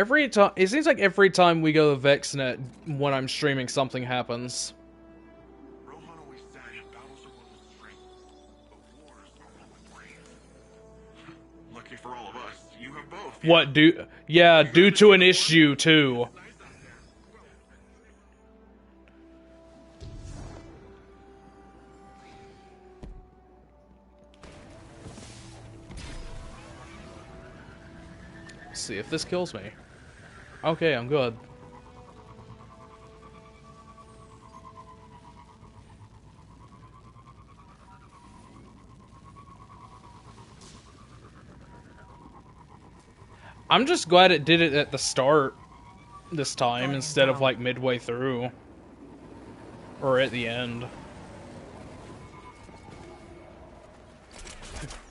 Every time, it seems like every time we go to VexNet when I'm streaming, something happens. Rohan always said battles are one with strength, but wars are one with brains. Lucky for all of us, you have both. What, due to an issue, too. Let's see if this kills me. Okay, I'm good. I'm just glad it did it at the start this time instead of like midway through. Or at the end.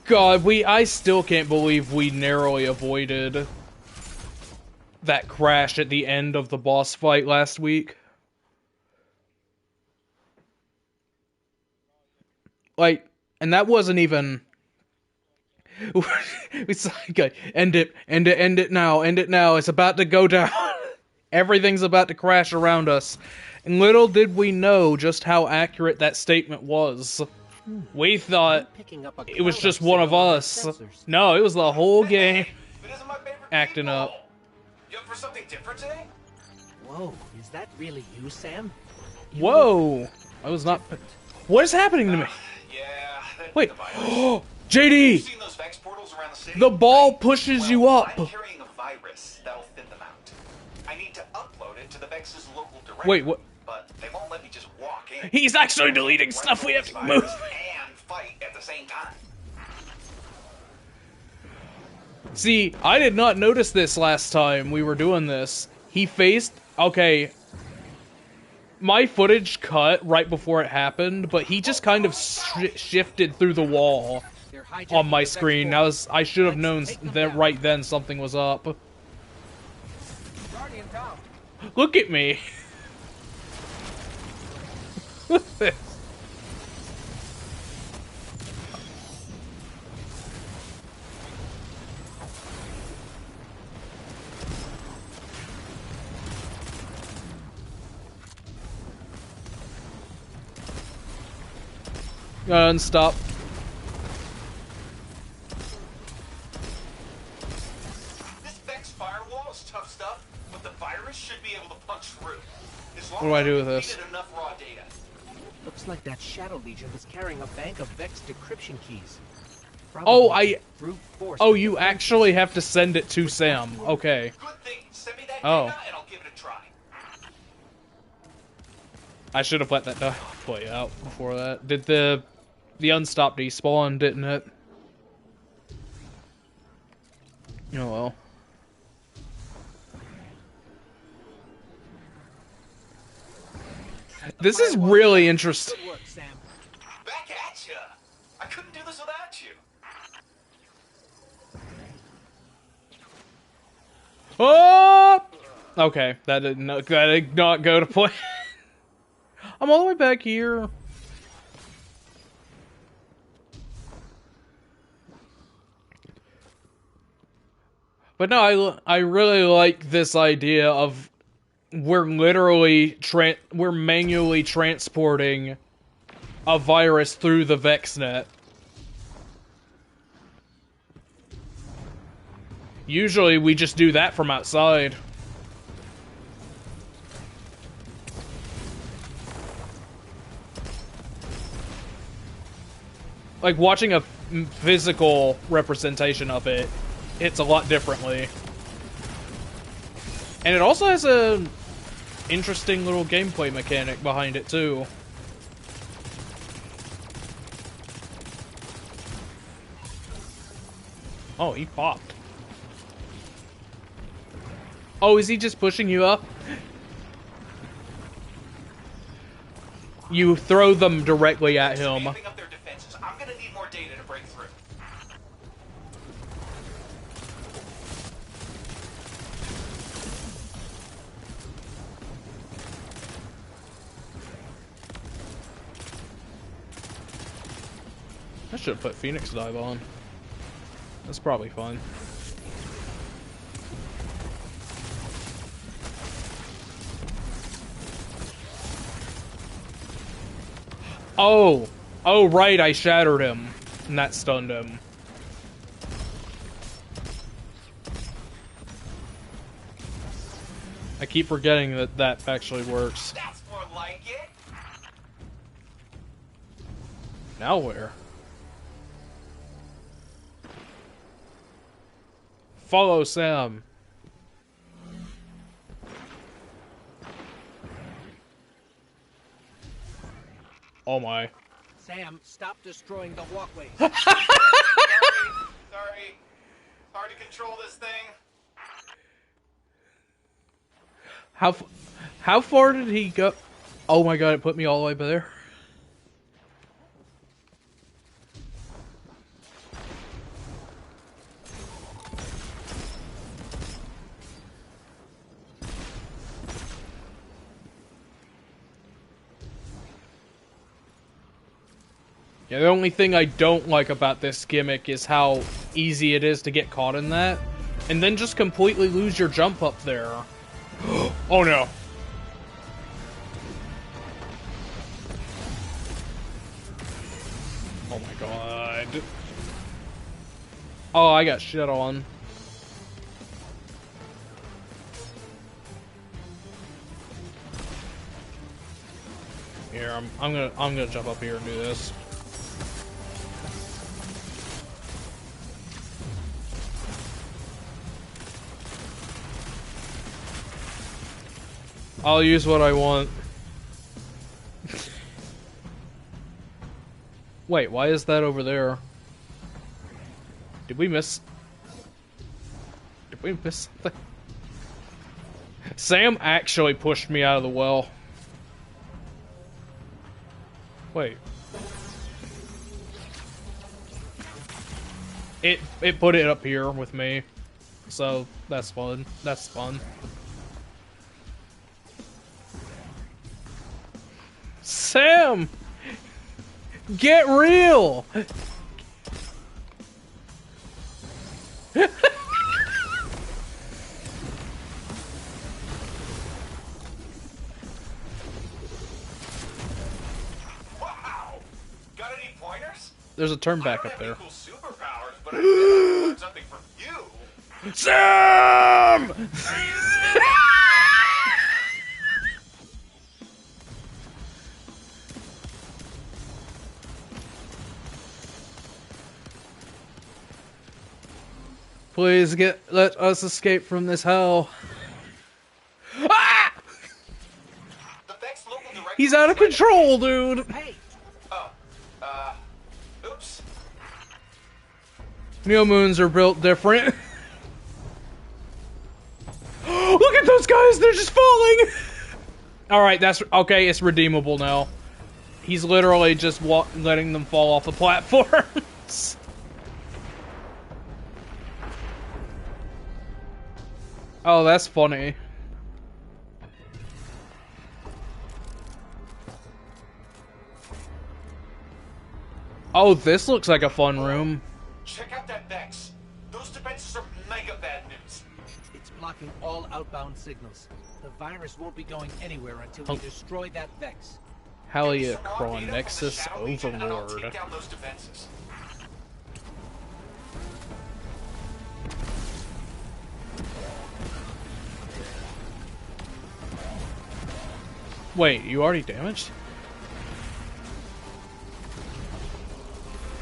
God, I still can't believe we narrowly avoided that crash at the end of the boss fight last week. Like, and that wasn't even... It's like, end it now, it's about to go down. Everything's about to crash around us. And little did we know just how accurate that statement was. We thought it was just one of us. No, it was the whole game acting up. You up for something different today? Whoa, is that really you, Sam? Whoa! I was not... What is happening to me? Yeah. Wait. JD! Seen those Vex portals around the city? The ball pushes you up. I'm carrying a virus that'll thin them out. I need to upload it to the Vex's local directory. Wait, what? But they won't let me just walk in. He's actually deleting stuff we have to move. And fight at the same time. See, I did not notice this last time we were doing this. He faced... Okay. My footage cut right before it happened, but he just kind of shifted through the wall on my screen. I should have known that right then something was up. Look at me. Look at this. Stop. This Vex firewall is tough stuff, but the virus should be able to punch through. What do I do with this? Enough raw data. Looks like that Shadow Legion was carrying a bank of Vex decryption keys. Oh, you actually have to send it to Sam. Okay. Good thing. Send me that data and I'll give it a try. I should have let that play out before that. Did the unstop despawn, didn't it? Oh well. This is really interesting. Good work, Sam. Back at ya. I couldn't do this without you. Oh! Okay, that did not go to plan. I'm all the way back here. But no, I really like this idea of we're manually transporting a virus through the VexNet. Usually we just do that from outside. Like watching a physical representation of it, hits a lot differently. And it also has a interesting little gameplay mechanic behind it too. Oh, he popped. Oh, is he just pushing you up? You throw them directly at him. Up their defenses. I'm gonna need more data to break through. I should have put Phoenix Dive on. That's probably fun. Oh! Oh, right, I shattered him. And that stunned him. I keep forgetting that that actually works. That's more like it. Now where? Follow Sam. Oh my. Sam, stop destroying the walkways. Sorry. Hard to control this thing. How far did he go? Oh my god, it put me all the way there. Yeah, the only thing I don't like about this gimmick is how easy it is to get caught in that, and then just completely lose your jump up there. Oh no. Oh my god. Oh, I got shit on. Here, I'm gonna jump up here and do this. I'll use what I want. Wait, why is that over there? Did we miss something? Sam actually pushed me out of the well. Wait. It put it up here with me. So that's fun. That's fun. Sam! Get real! Wow! Got any pointers? There's a turn back up I don't there. have any cool superpowers, but I did learn something from you. Sam! Please let us escape from this hell. Ah! The Vex local director. He's out of control, dude. Hey, Oh, oops. Neo moons are built different. Look at those guys, they're just falling. Alright, that's okay, it's redeemable now. He's literally just letting them fall off the platforms. Oh, that's funny. Oh, this looks like a fun room. Check out that Vex. Those defenses are mega bad news. it's blocking all outbound signals. The virus won't be going anywhere until we destroy that Vex. Hell Give me yeah, some raw Cron data from the Nexus Shadow Legion, and I'll Overlord. take down those defenses. Wait, you already damaged?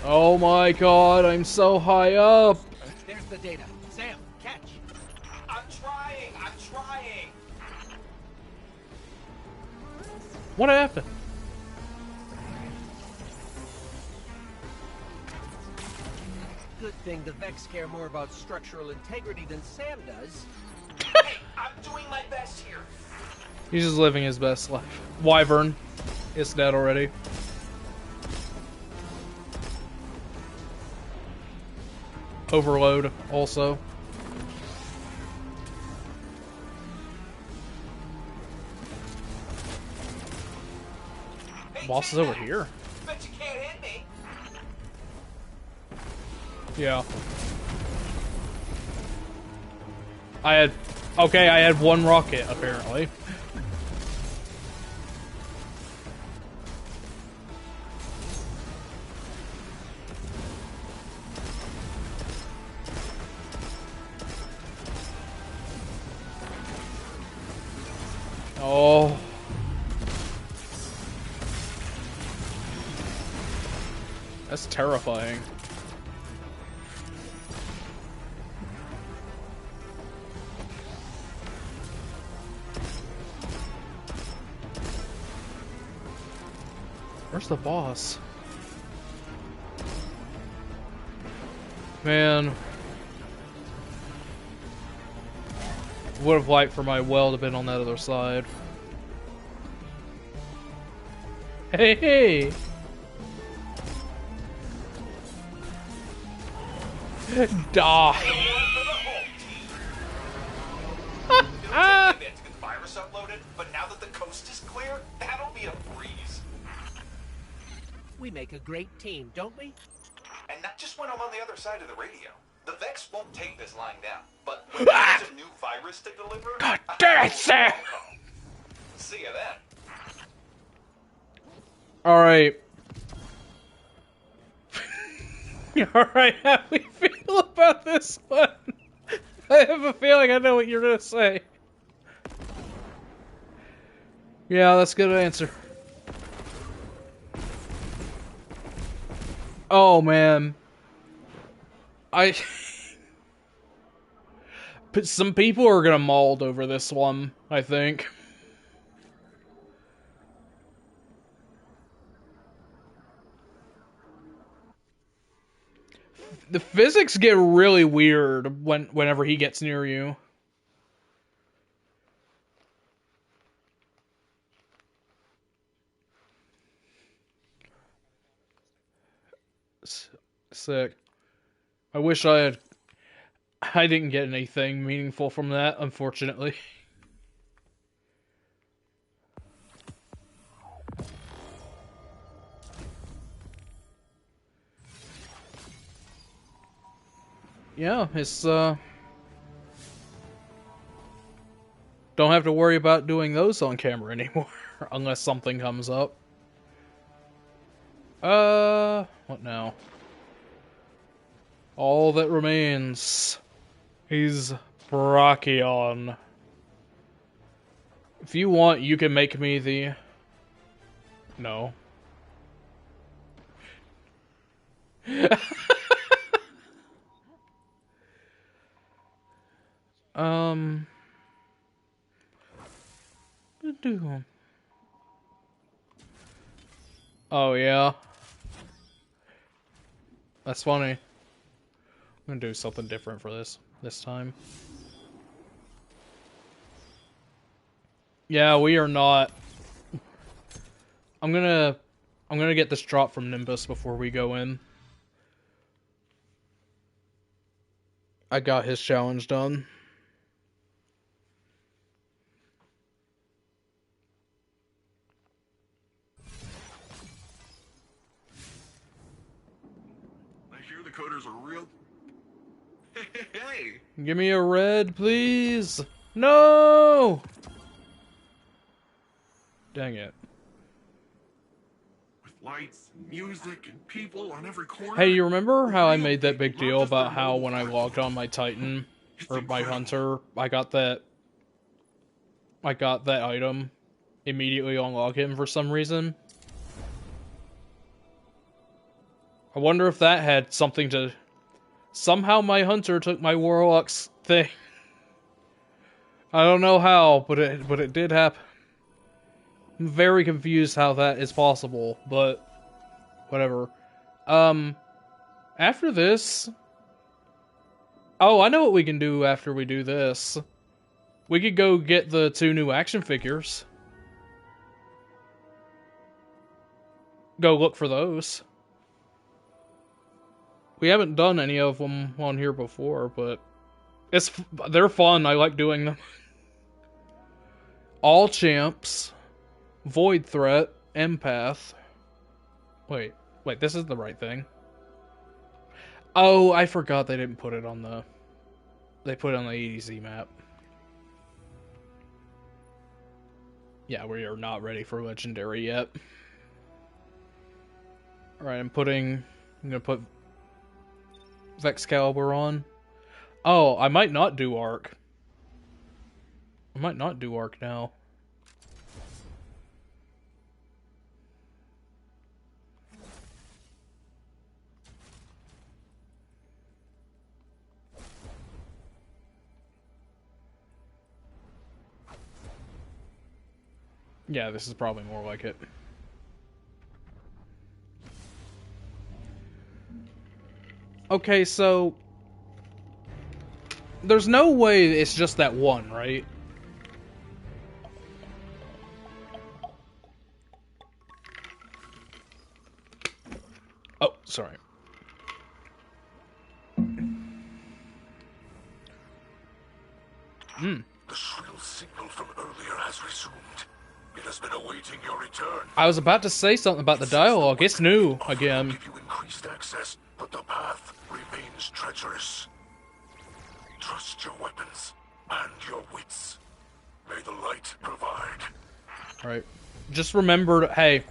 Oh my god, I'm so high up! There's the data. Sam, catch. I'm trying. What happened? Good thing the Vex care more about structural integrity than Sam does. Hey, I'm doing my best here. He's just living his best life. Wyvern is dead already. Overload also. Hey, Boss is over J-Max, here. Bet you can't hit me. Yeah. I had one rocket apparently. Oh. That's terrifying. Where's the boss? Man. Would have liked for my well to have been on that other side. Hey, hey! Die! It'll take a bit to get the virus uploaded, but now that the coast is clear, that'll be a breeze. We make a great team, don't we? And not just when I'm on the other side of the radio. The Vex won't take this lying down, but when there's a new virus to deliver, God damn it, Sam! See ya then. Alright. Alright, how do we feel about this one? I have a feeling I know what you're gonna say. Yeah, that's a good answer. Oh, man. But some people are gonna mauled over this one, I think. The physics get really weird whenever he gets near you. Sick. I wish I didn't get anything meaningful from that, unfortunately. Yeah, it's, don't have to worry about doing those on camera anymore, unless something comes up. What now? All that remains is Brachion. If you want, you can make me the... No. Oh, yeah. That's funny. I'm gonna do something different for this time. Yeah, we are not. I'm gonna get this drop from Nimbus before we go in. I got his challenge done. I hear the coders are real. Hey! Give me a red, please. No! Dang it. With lights, and music, and people on every corner. Hey, you remember how I made that big deal about how when I logged on my Titan, or my Hunter, I got that item immediately on login for some reason? I wonder if that had something to... Somehow my Hunter took my Warlock's thing. I don't know how, but it did happen. I'm very confused how that is possible, but whatever. After this... Oh, I know what we can do after we do this. We could go get the 2 new action figures. Go look for those. We haven't done any of them on here before, but they're fun. I like doing them. All Champs, Void Threat, Empath. Wait, this is the right thing. Oh, I forgot they didn't put it on the... They put it on the EDZ map. Yeah, we are not ready for Legendary yet. Alright, I'm gonna put Vexcalibur on. Oh, I might not do Arc. I might not do Arc now. Yeah, this is probably more like it. Okay, so... There's no way it's just that one, right? Oh, sorry. The shrill signal from earlier has resumed. It has been awaiting your return. I was about to say something about the dialogue. It's new again. Give you increased access, but the path remains treacherous. Trust your weapons and your wits. May the light provide. Alright. Just remember to, hey,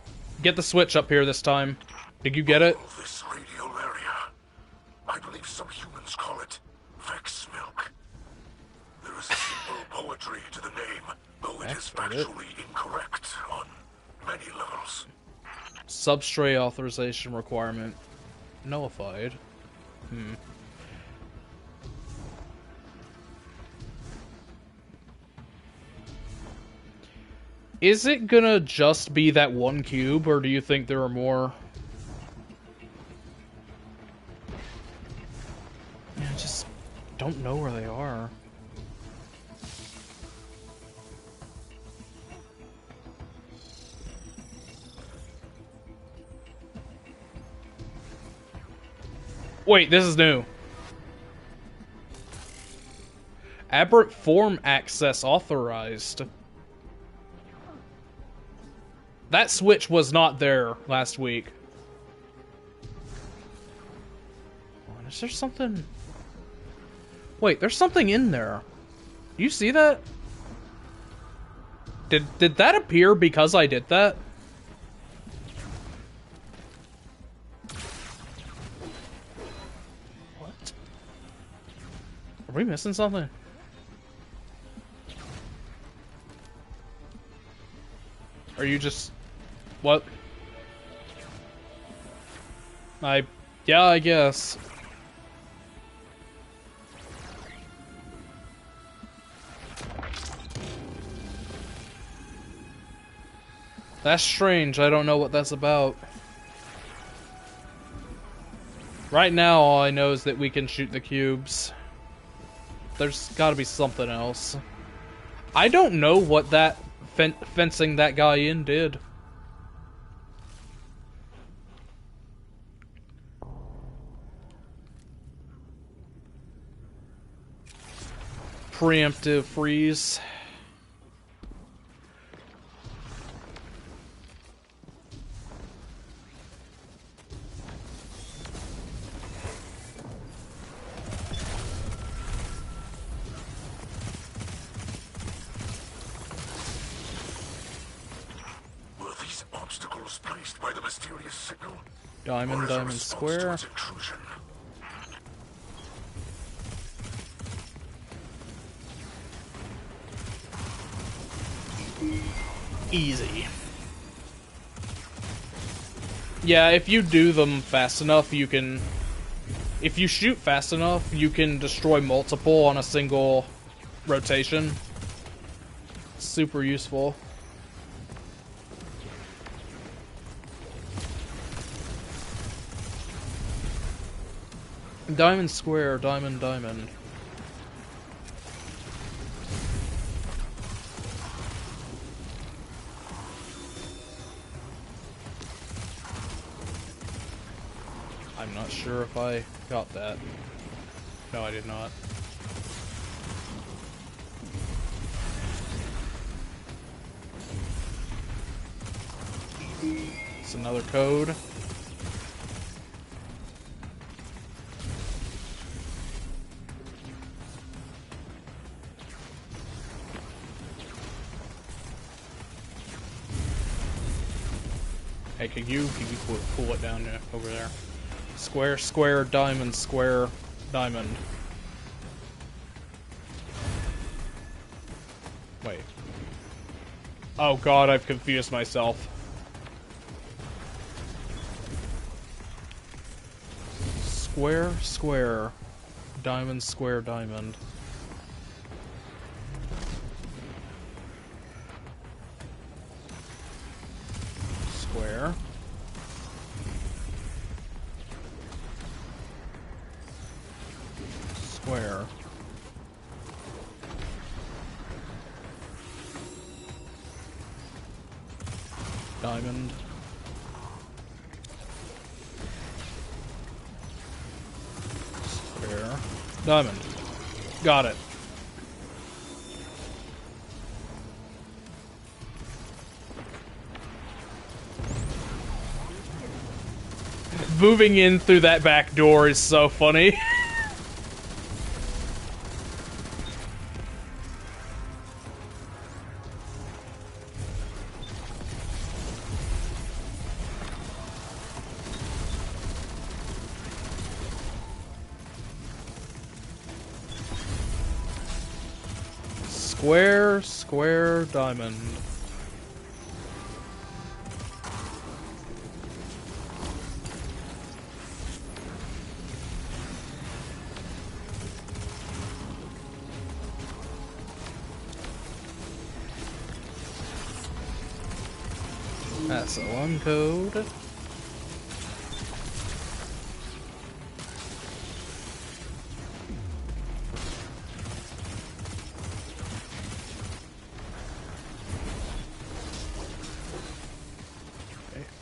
get the switch up here this time. Did you get it? This radial area, I believe some humans call it Vex Milk. There is simple poetry to the name, though it is factually incorrect on many levels. Substrate authorization requirement nullified. Is it gonna just be that one cube, or do you think there are more? I just don't know where they are. Wait, this is new. Aberrant form access authorized. That switch was not there last week. Is there something? Wait, there's something in there. Do you see that? Did that appear because I did that? What? Are we missing something? Are you just... What? Yeah, I guess. That's strange. I don't know what that's about. Right now, all I know is that we can shoot the cubes. There's gotta be something else. I don't know what that fencing that guy in did. Preemptive freeze. Were these obstacles placed by the mysterious signal? Diamond, diamond, square. Intrusion? Easy. Yeah, if you do them fast enough, you can... If you shoot fast enough, you can destroy multiple on a single rotation. Super useful. Diamond square, diamond, diamond. I'm not sure if I got that. No, I did not. It's another code. Hey, can you pull it down over there? Square, square, diamond, square, diamond. Wait. Oh god, I've confused myself. Square, square, diamond, square, diamond. Diamond. Square. Diamond. Got it. Moving in through that back door is so funny. Square, square, diamond. That's a one code.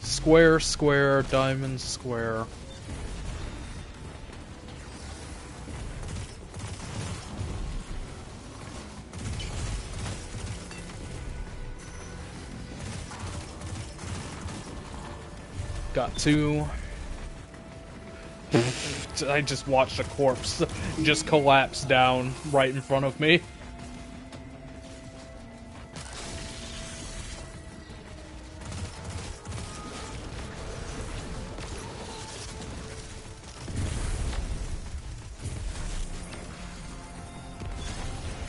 Square, square, diamond, square. Got two. I just watched a corpse just collapse down right in front of me.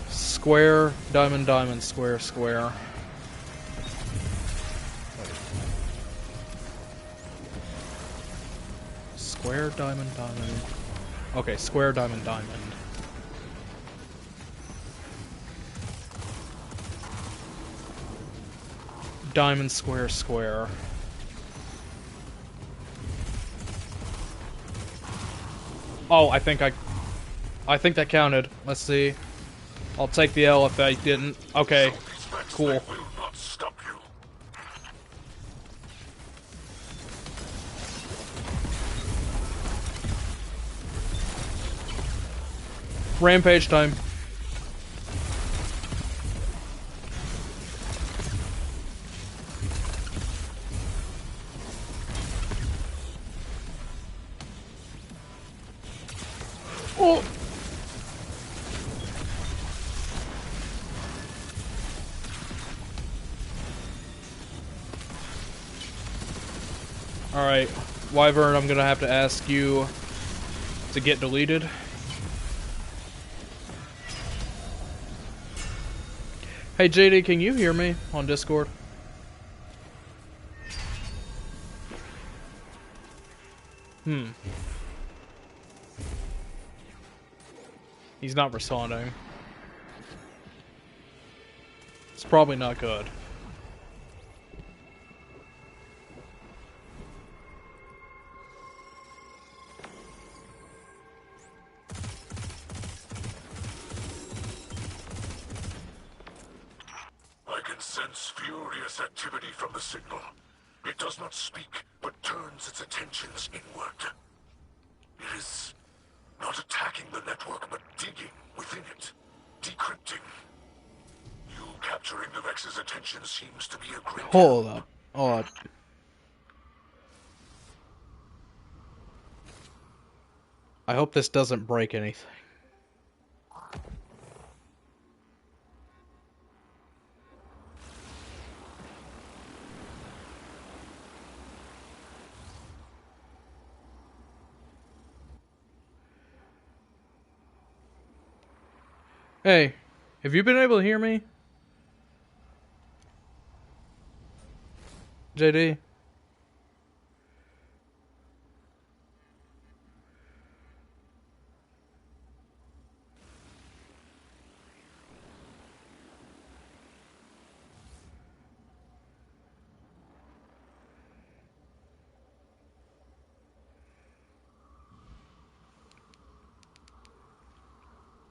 Square, diamond, diamond, square, square. Square, diamond, diamond. Okay, square, diamond, diamond. Diamond, square, square. Oh, I think that counted. Let's see. I'll take the L if I didn't. Okay, cool. Rampage time. Oh! Alright, Wyvern, I'm gonna have to ask you to get deleted. Hey JD, can you hear me on Discord? He's not responding. It's probably not good. I can sense furious activity from the signal. It does not speak, but turns its attentions inward. It is not attacking the network, but digging within it, decrypting. You capturing the Vex's attention seems to be a great Hold up. Hold up. I hope this doesn't break anything. Hey, have you been able to hear me? JD?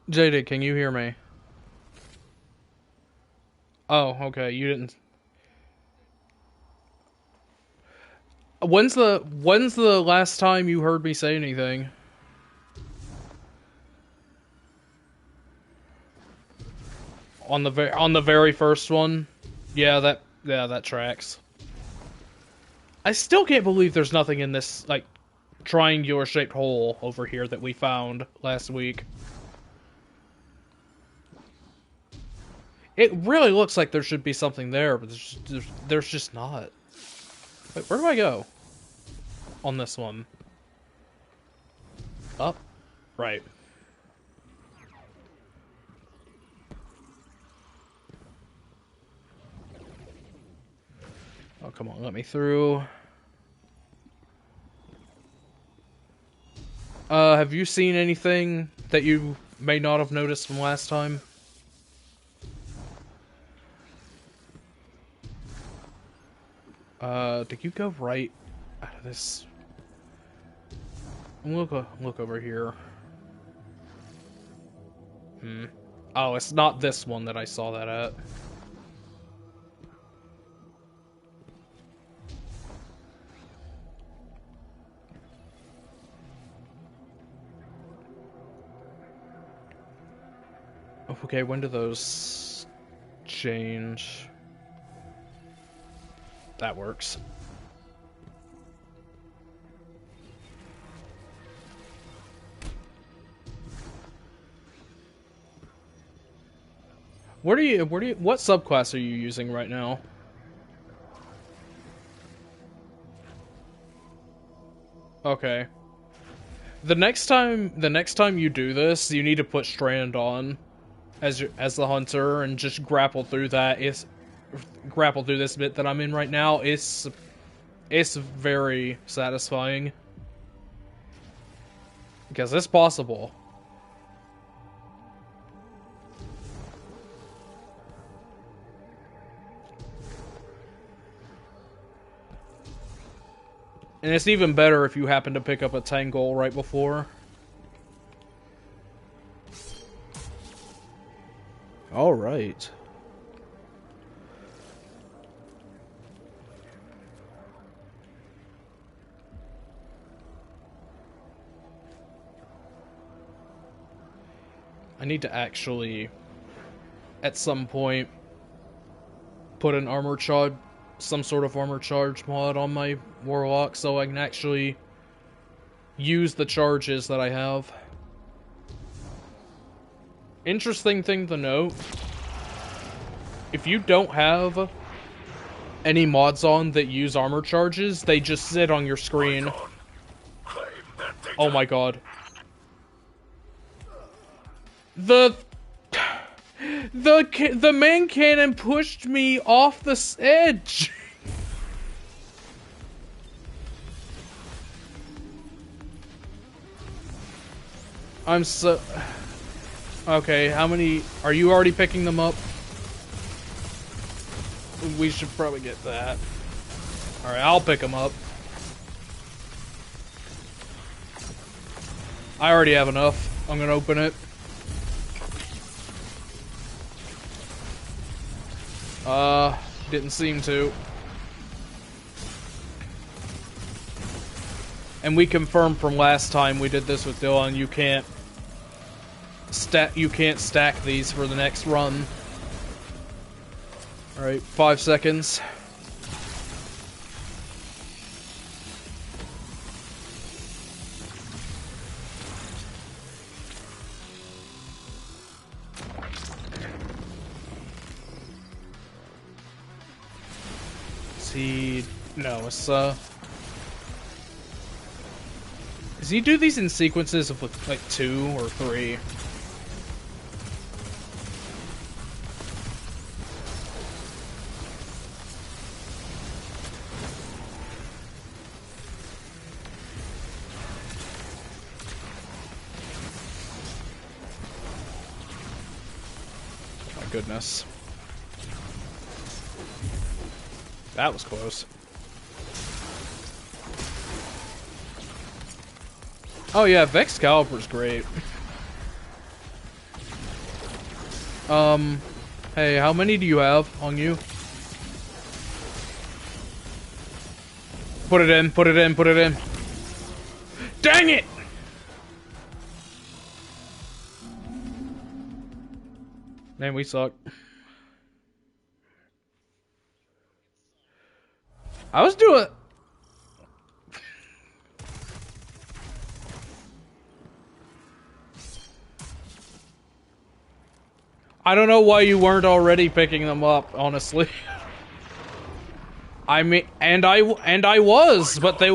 JD, can you hear me? Oh, okay, you didn't... When's the last time you heard me say anything? On the very first one? Yeah, that tracks. I still can't believe there's nothing in this, like, triangular-shaped hole over here that we found last week. It really looks like there should be something there, but there's just not. Wait, where do I go? On this one. Up? Right. Oh, come on, let me through. Have you seen anything that you may not have noticed from last time? Did you go right out of this? Look over here. Oh, it's not this one that I saw that at. Okay, when do those change? That works. What subclass are you using right now? Okay. The next time you do this, you need to put Strand on as the hunter and just grapple through this bit that I'm in right now. It's very satisfying because it's possible. And it's even better if you happen to pick up a Tangle right before. Alright. I need to actually, at some point, put an armor charge, some sort of armor charge mod on my Warlock so I can actually use the charges that I have. Interesting thing to note, if you don't have any mods on that use armor charges, they just sit on your screen. Oh my god. The main cannon pushed me off the edge. I'm so... Okay, how many... Are you already picking them up? We should probably get that. Alright, I'll pick them up. I already have enough. I'm gonna open it. Didn't seem to. And we confirmed from last time we did this with Dylan, you can't stack these for the next run. Alright, 5 seconds. No, it's, does he do these in sequences of, like, 2 or 3? My goodness. That was close. Oh yeah, VexCalibur's great. Hey, how many do you have on you? Put it in, put it in, put it in. Dang it! Man, we suck. I was doing... I don't know why you weren't already picking them up, honestly. I mean, and I was, but they...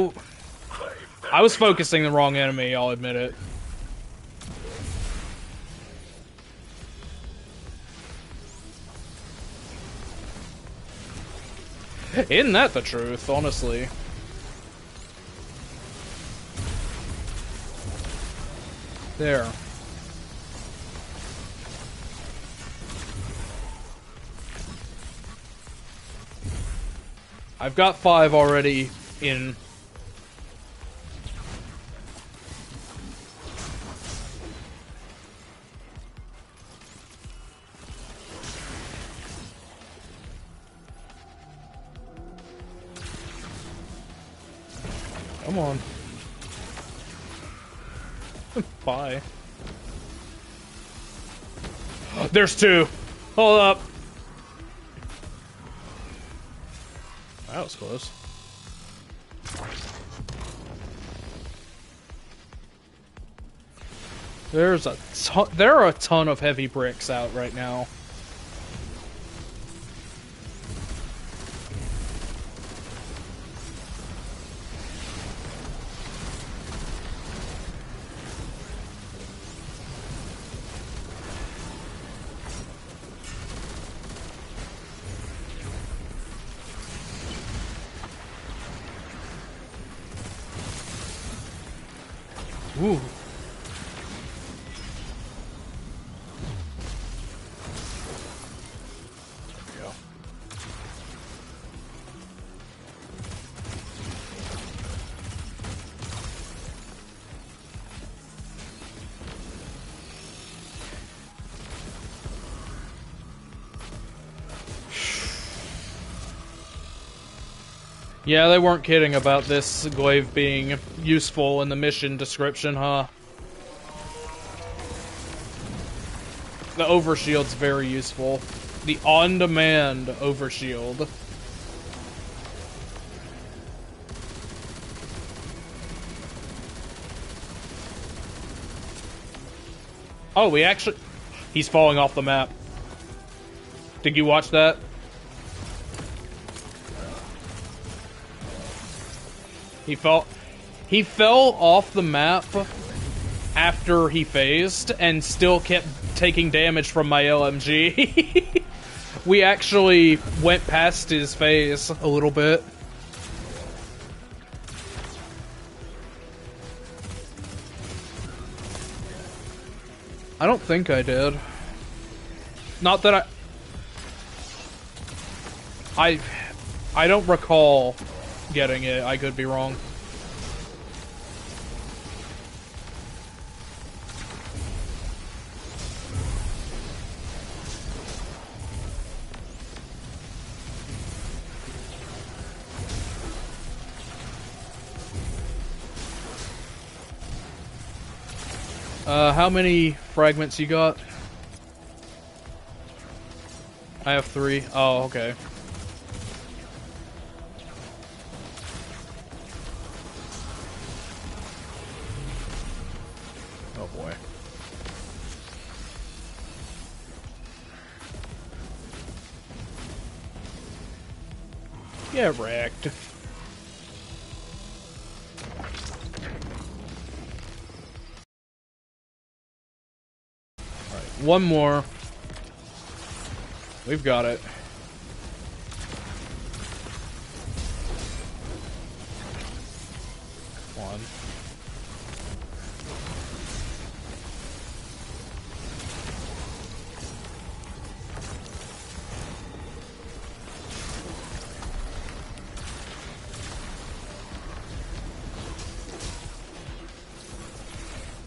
I was focusing the wrong enemy, I'll admit it. Isn't that the truth, honestly? There. I've got 5 already in. Come on. Bye. There's 2. Hold up. That was close. There are a ton of heavy bricks out right now. Ooh. There we go. Yeah, they weren't kidding about this glaive being useful in the mission description, huh? The overshield's very useful. The on-demand overshield. Oh, we actually... He's falling off the map. Did you watch that? He fell off the map after he phased and still kept taking damage from my LMG. We actually went past his phase a little bit. I don't think I did. Not that I don't recall getting it. I could be wrong. How many fragments you got? I have 3. Oh, okay. Oh boy. Get wrecked. Alright, one more. We've got it. One.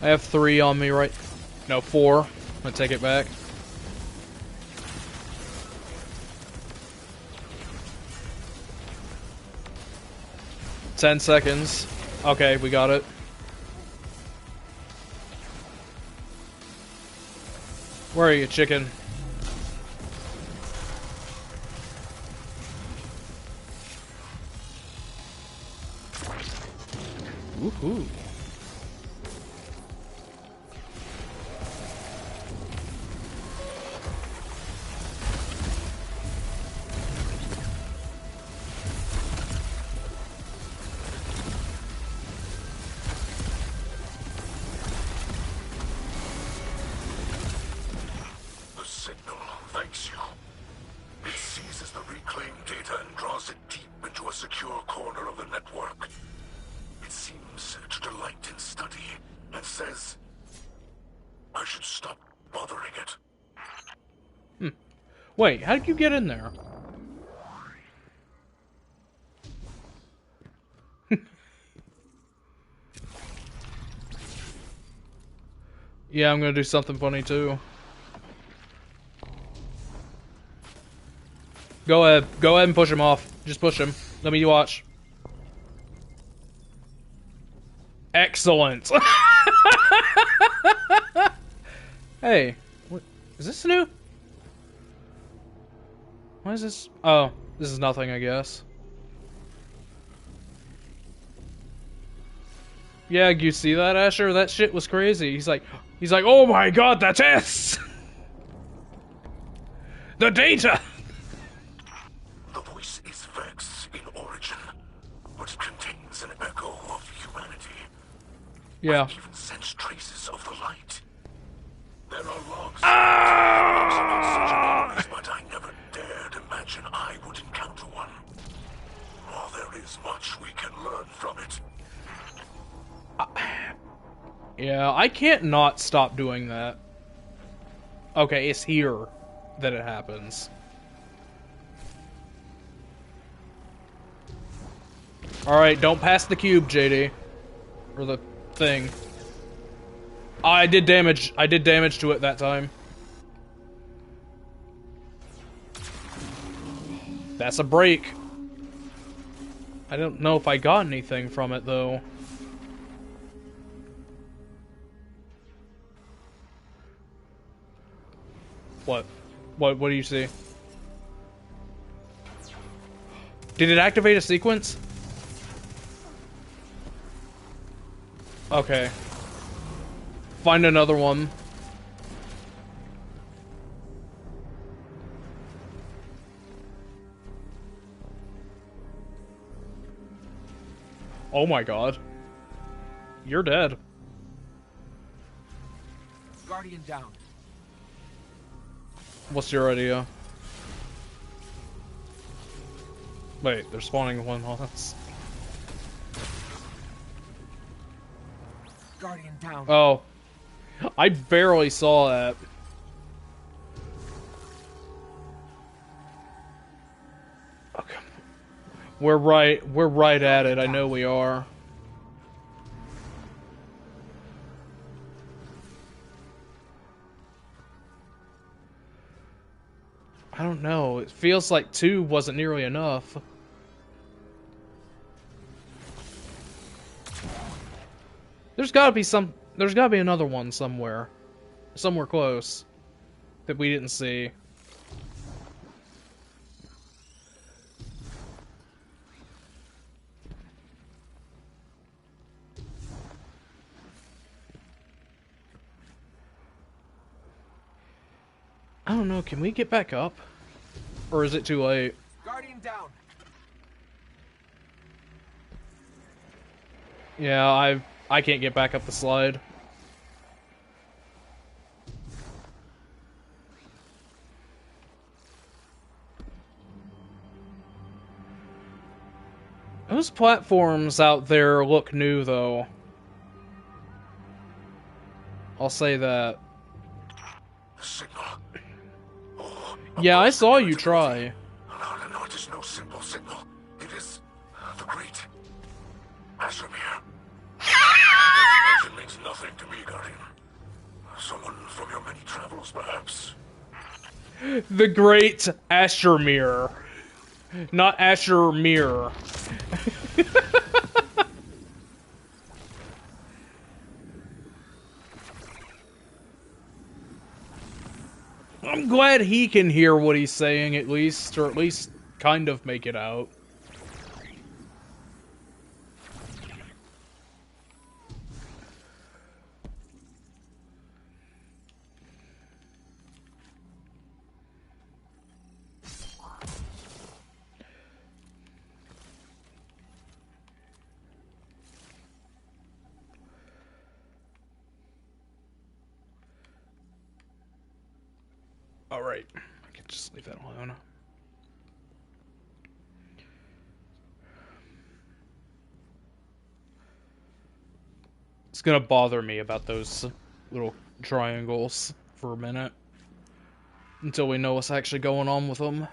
I have 3 on me right... No, 4. I'm gonna take it back. 10 seconds. Okay, we got it. Where are you, chicken? Woohoo. The signal thanks you. It seizes the reclaimed data and draws it deep into a secure corner of the network. It seems to delight in study and says I should stop bothering it. Wait, how did you get in there? Yeah, I'm gonna do something funny too. Go ahead and push him off. Just push him. Let me watch. Excellent. Hey, what is this new? What is this? Oh, this is nothing, I guess. Yeah, you see that, Asher? That shit was crazy. He's like, oh my god, that's it! The data! The voice is Vex in origin, but it contains an echo of humanity. Yeah. I even sense traces of the light. There are logs but I never dared imagine I would encounter one. While there is much we can learn from it. Yeah, I can't not stop doing that. Okay, it's here that it happens. Alright, don't pass the cube, JD. Or the thing. I did damage to it that time. That's a break. I don't know if I got anything from it, though. What? What do you see? Did it activate a sequence? Okay. Find another one. Oh my god. You're dead. Guardian down. What's your idea? Wait, they're spawning one on us. Guardian down. Oh. I barely saw that. Okay. We're right at it, I know we are. I don't know, it feels like 2 wasn't nearly enough. There's gotta be another one somewhere. Somewhere close. That we didn't see. I don't know, can we get back up? Or is it too late? Guardian down. Yeah, I can't get back up the slide. Those platforms out there look new, though. I'll say that. Signal. Yeah, I saw you try. No, it is no simple signal. It is the great Ashermere. It means nothing to me, Guardian. Someone from your many travels, perhaps. The great Ashermere. Not Ashermere. I'm glad he can hear what he's saying at least, or at least kind of make it out. Alright, I can just leave that alone. It's gonna bother me about those little triangles for a minute. Until we know what's actually going on with them.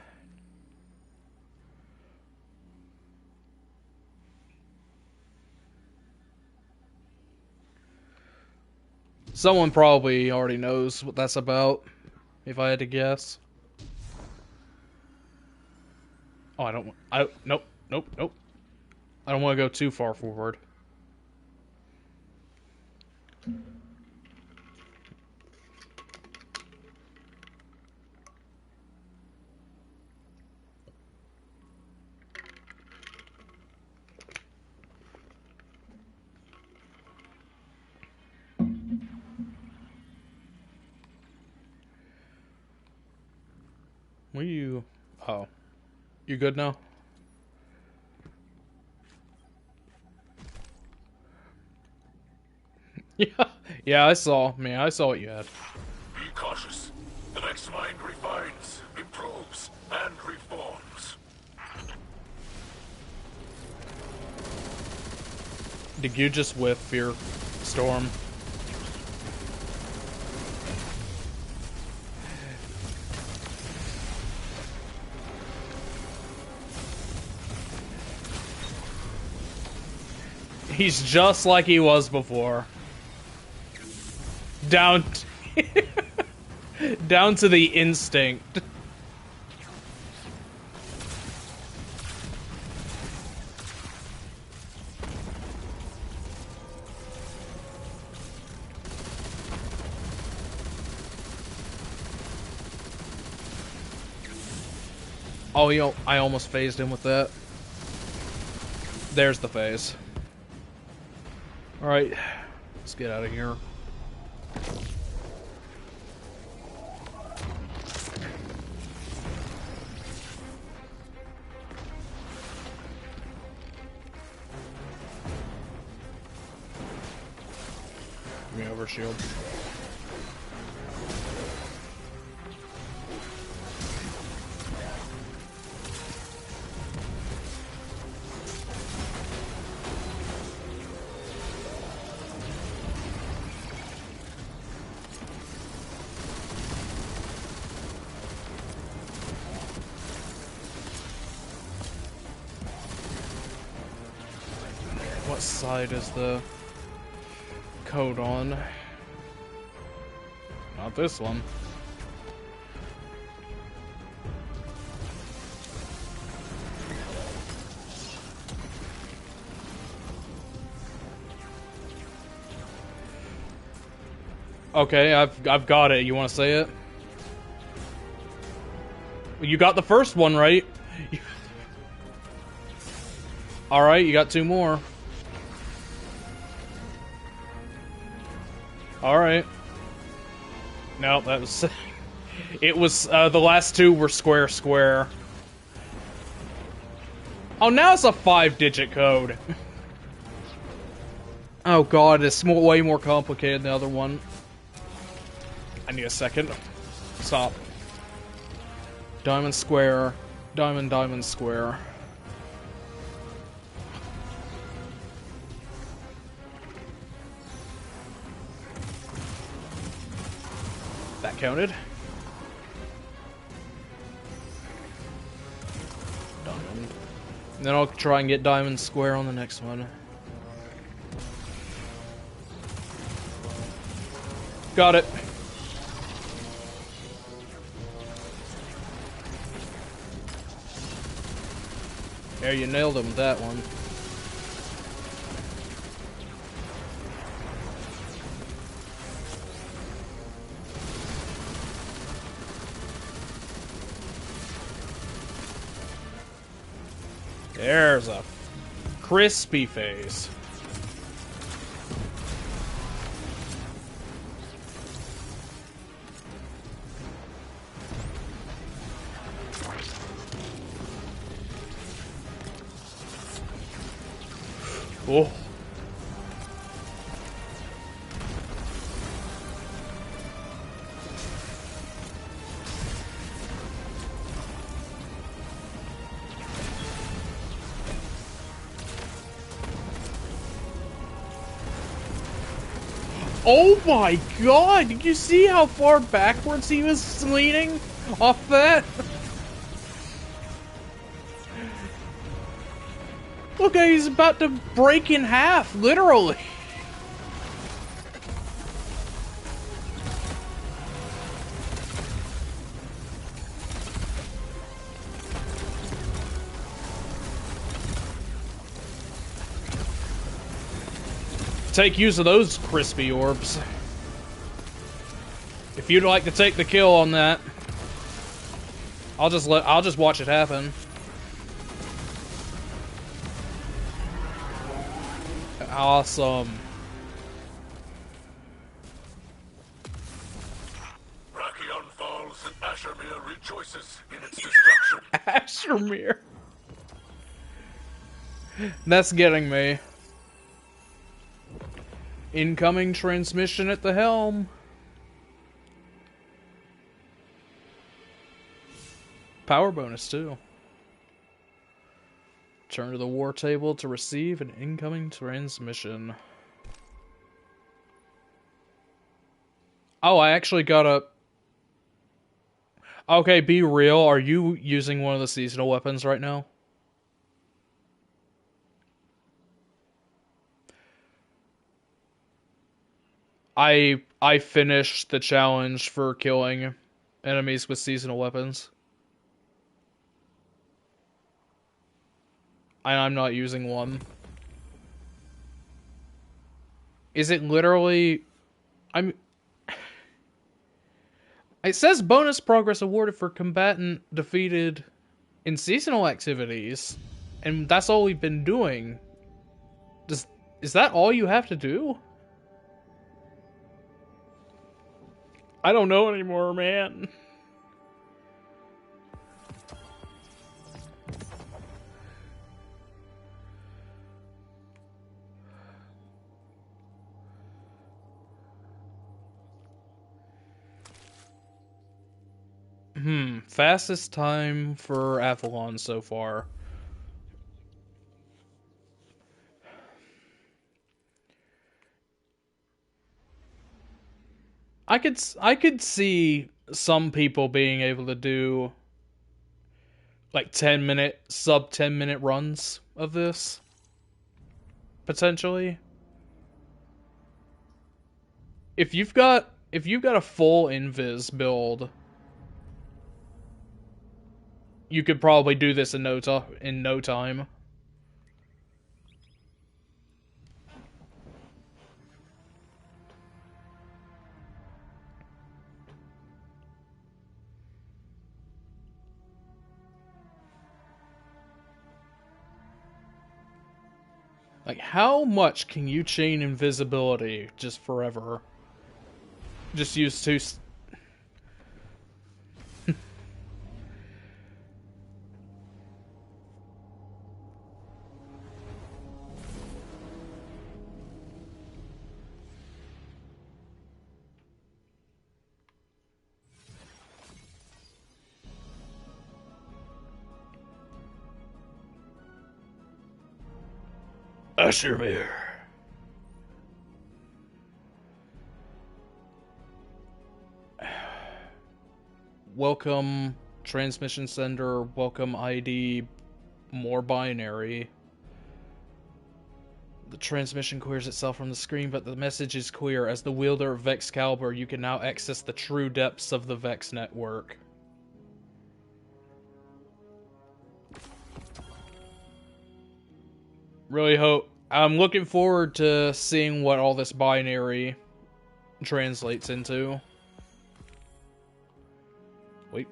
Someone probably already knows what that's about, if I had to guess. Oh, nope. I don't want to go too far forward. Were you... Oh. You good now? Yeah, I saw. Man, I saw what you had. Be cautious. The next mind refines, improves, and reforms. Did you just whiff your storm? He's just like he was before. Down down to the instinct. Oh, I almost phased him with that. There's the phase. Alright, let's get out of here. Give me over shield. What side is the code on? Not this one. Okay, I've got it. You want to say it? You got the first one right. All right, you got two more. All right. No, that was. It was the last two were square. Oh, now it's a 5-digit code. Oh god, it's way more complicated than the other one. I need a second. Stop. Diamond square. Diamond square. That counted. Diamond. And then I'll try and get diamond square on the next one. Got it. There, you nailed him with that one. There's a crispy face. Oh. Oh my god! Did you see how far backwards he was leaning off that? Look, he's about to break in half, literally. Take use of those crispy orbs. If you'd like to take the kill on that, I'll just watch it happen. Awesome. Brachion falls and Ashermere rejoices in its destruction. Ashermere. That's getting me. Incoming transmission at the helm. Power bonus, too. Turn to the war table to receive an incoming transmission. Oh, I actually got a... Okay, be real. Are you using one of the seasonal weapons right now? I finished the challenge for killing enemies with seasonal weapons. And I'm not using one. Is it literally... It says bonus progress awarded for combatant defeated in seasonal activities. And that's all we've been doing. Is that all you have to do? I don't know anymore, man. Fastest time for Avalon so far. I could see some people being able to do like 10-minute, sub 10-minute runs of this. Potentially. If you've got a full invis build, you could probably do this in no time. Like, how much can you chain invisibility just forever? Just use two... Ashermere. Welcome, transmission sender. Welcome, ID. More binary. The transmission clears itself from the screen, but the message is clear. As the wielder of Vexcalibur, you can now access the true depths of the Vex network. Really hope... I'm looking forward to seeing what all this binary translates into. Wait.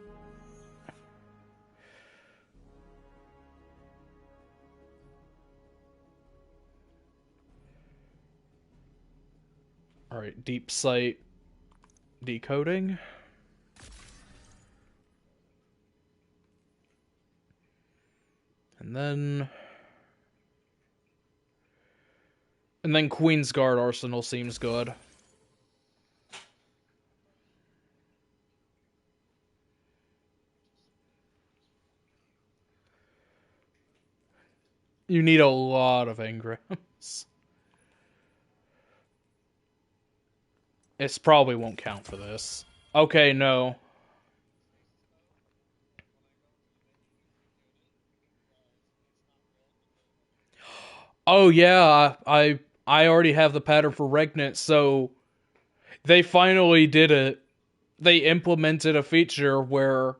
Alright, deep sight decoding. And then Queensguard Arsenal seems good. You need a lot of engrams. It probably won't count for this. Okay, no. Oh yeah, I already have the pattern for Regnet, so they finally did it. They implemented a feature where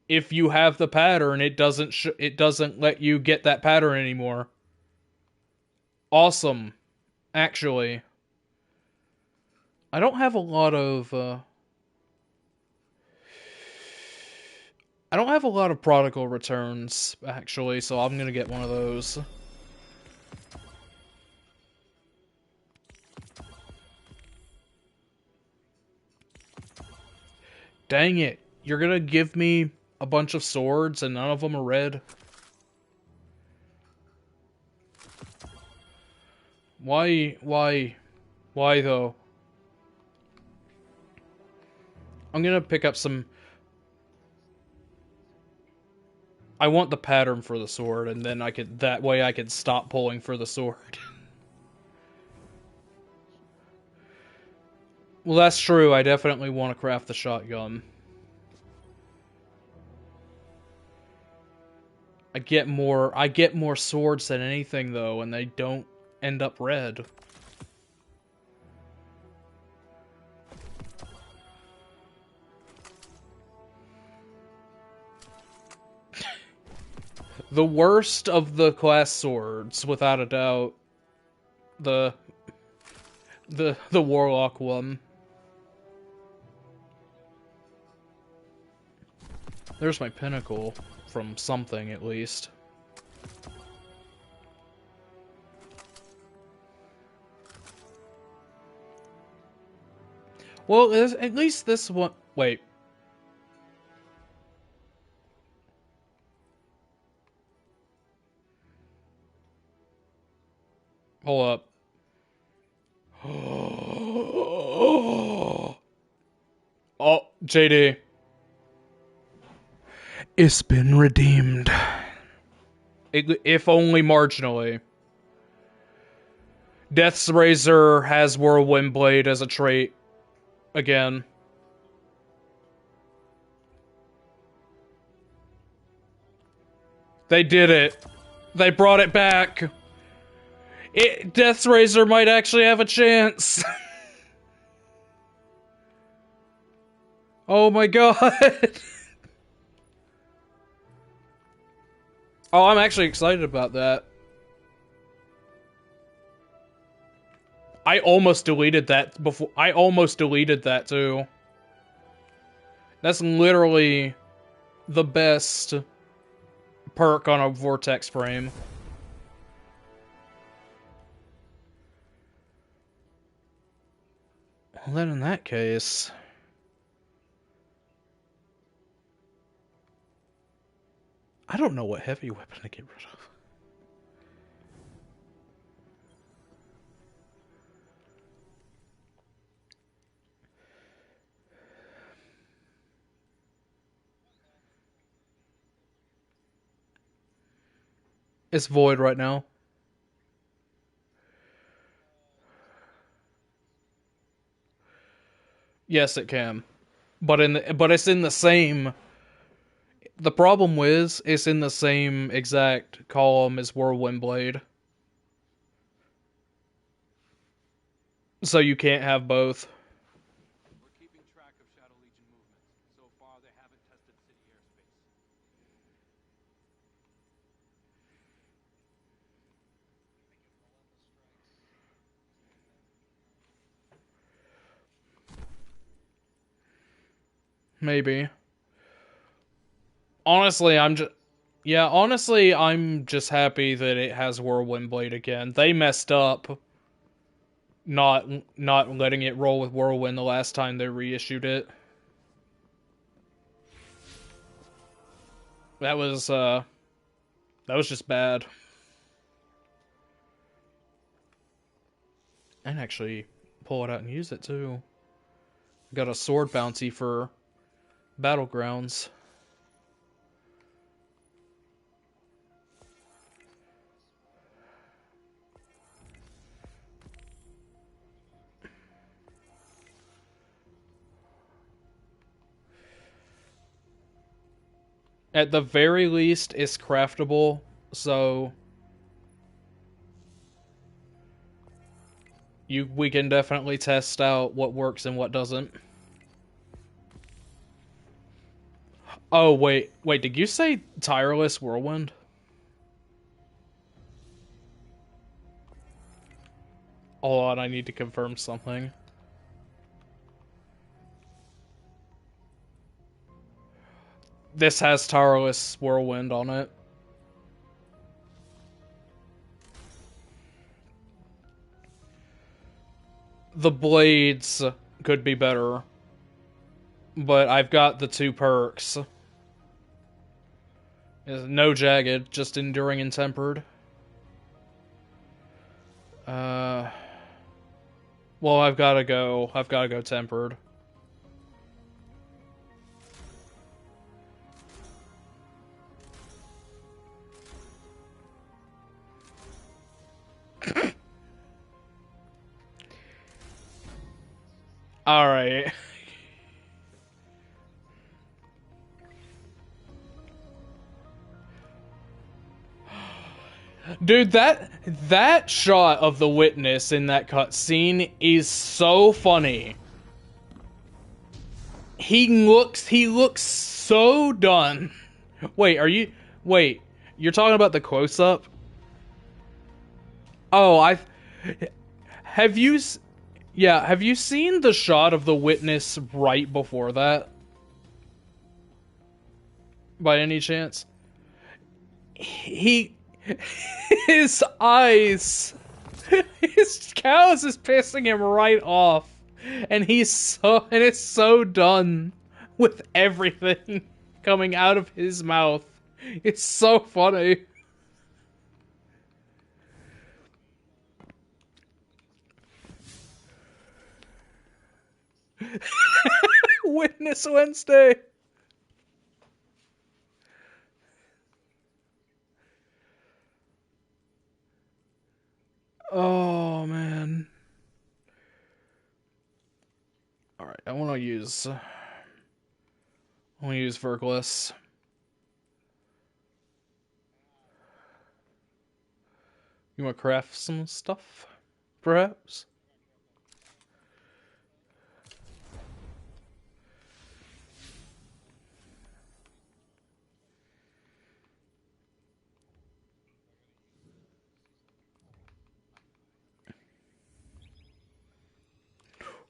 if you have the pattern, it doesn't let you get that pattern anymore. Awesome, actually. I don't have a lot of I don't have a lot of prodigal returns actually, so I'm gonna get one of those. Dang it. You're gonna give me a bunch of swords and none of them are red? Why though? I'm gonna pick up some... I want the pattern for the sword, and then that way I could stop pulling for the sword. Well, that's true. I definitely want to craft the shotgun. I get more swords than anything though, and they don't end up red. The worst of the class swords, without a doubt. The warlock one. There's my pinnacle, from something at least. Well, at least this one... Wait. Hold up. Oh, JD. It's been redeemed. If only marginally. Death's Razor has Whirlwind Blade as a trait. Again. They did it. They brought it back. Death's Razor might actually have a chance. Oh my god. Oh, I'm actually excited about that. I almost deleted that before. I almost deleted that too. That's literally the best perk on a vortex frame. Well, then in that case... I don't know what heavy weapon to get rid of. It's void right now. Yes, it can. But it's in the same... The problem is, it's in the same exact column as Whirlwind Blade. So you can't have both. We're keeping track of Shadow Legion movements. So far, they haven't tested city airspace. Maybe. Honestly, I'm just happy that it has Whirlwind Blade again. They messed up. not letting it roll with Whirlwind the last time they reissued it. That was just bad. And actually pull it out and use it too. Got a sword bounty for Battlegrounds. At the very least, it's craftable, so we can definitely test out what works and what doesn't. Oh, wait, did you say Tireless Whirlwind? Hold on, I need to confirm something. This has Tireless Whirlwind on it. The blades could be better, but I've got the 2 perks. No jagged, just enduring and tempered. Well, I've gotta go tempered. Alright. Dude, that shot of the witness in that cutscene is so funny. He looks so done. Wait, you're talking about the close-up? Oh, have you seen the shot of the witness right before that? By any chance? His eyes, his callus is pissing him right off, and it's so done with everything coming out of his mouth. It's so funny. Witness Wednesday. Oh man. All right, I want to use Vergless. You want to craft some stuff, perhaps?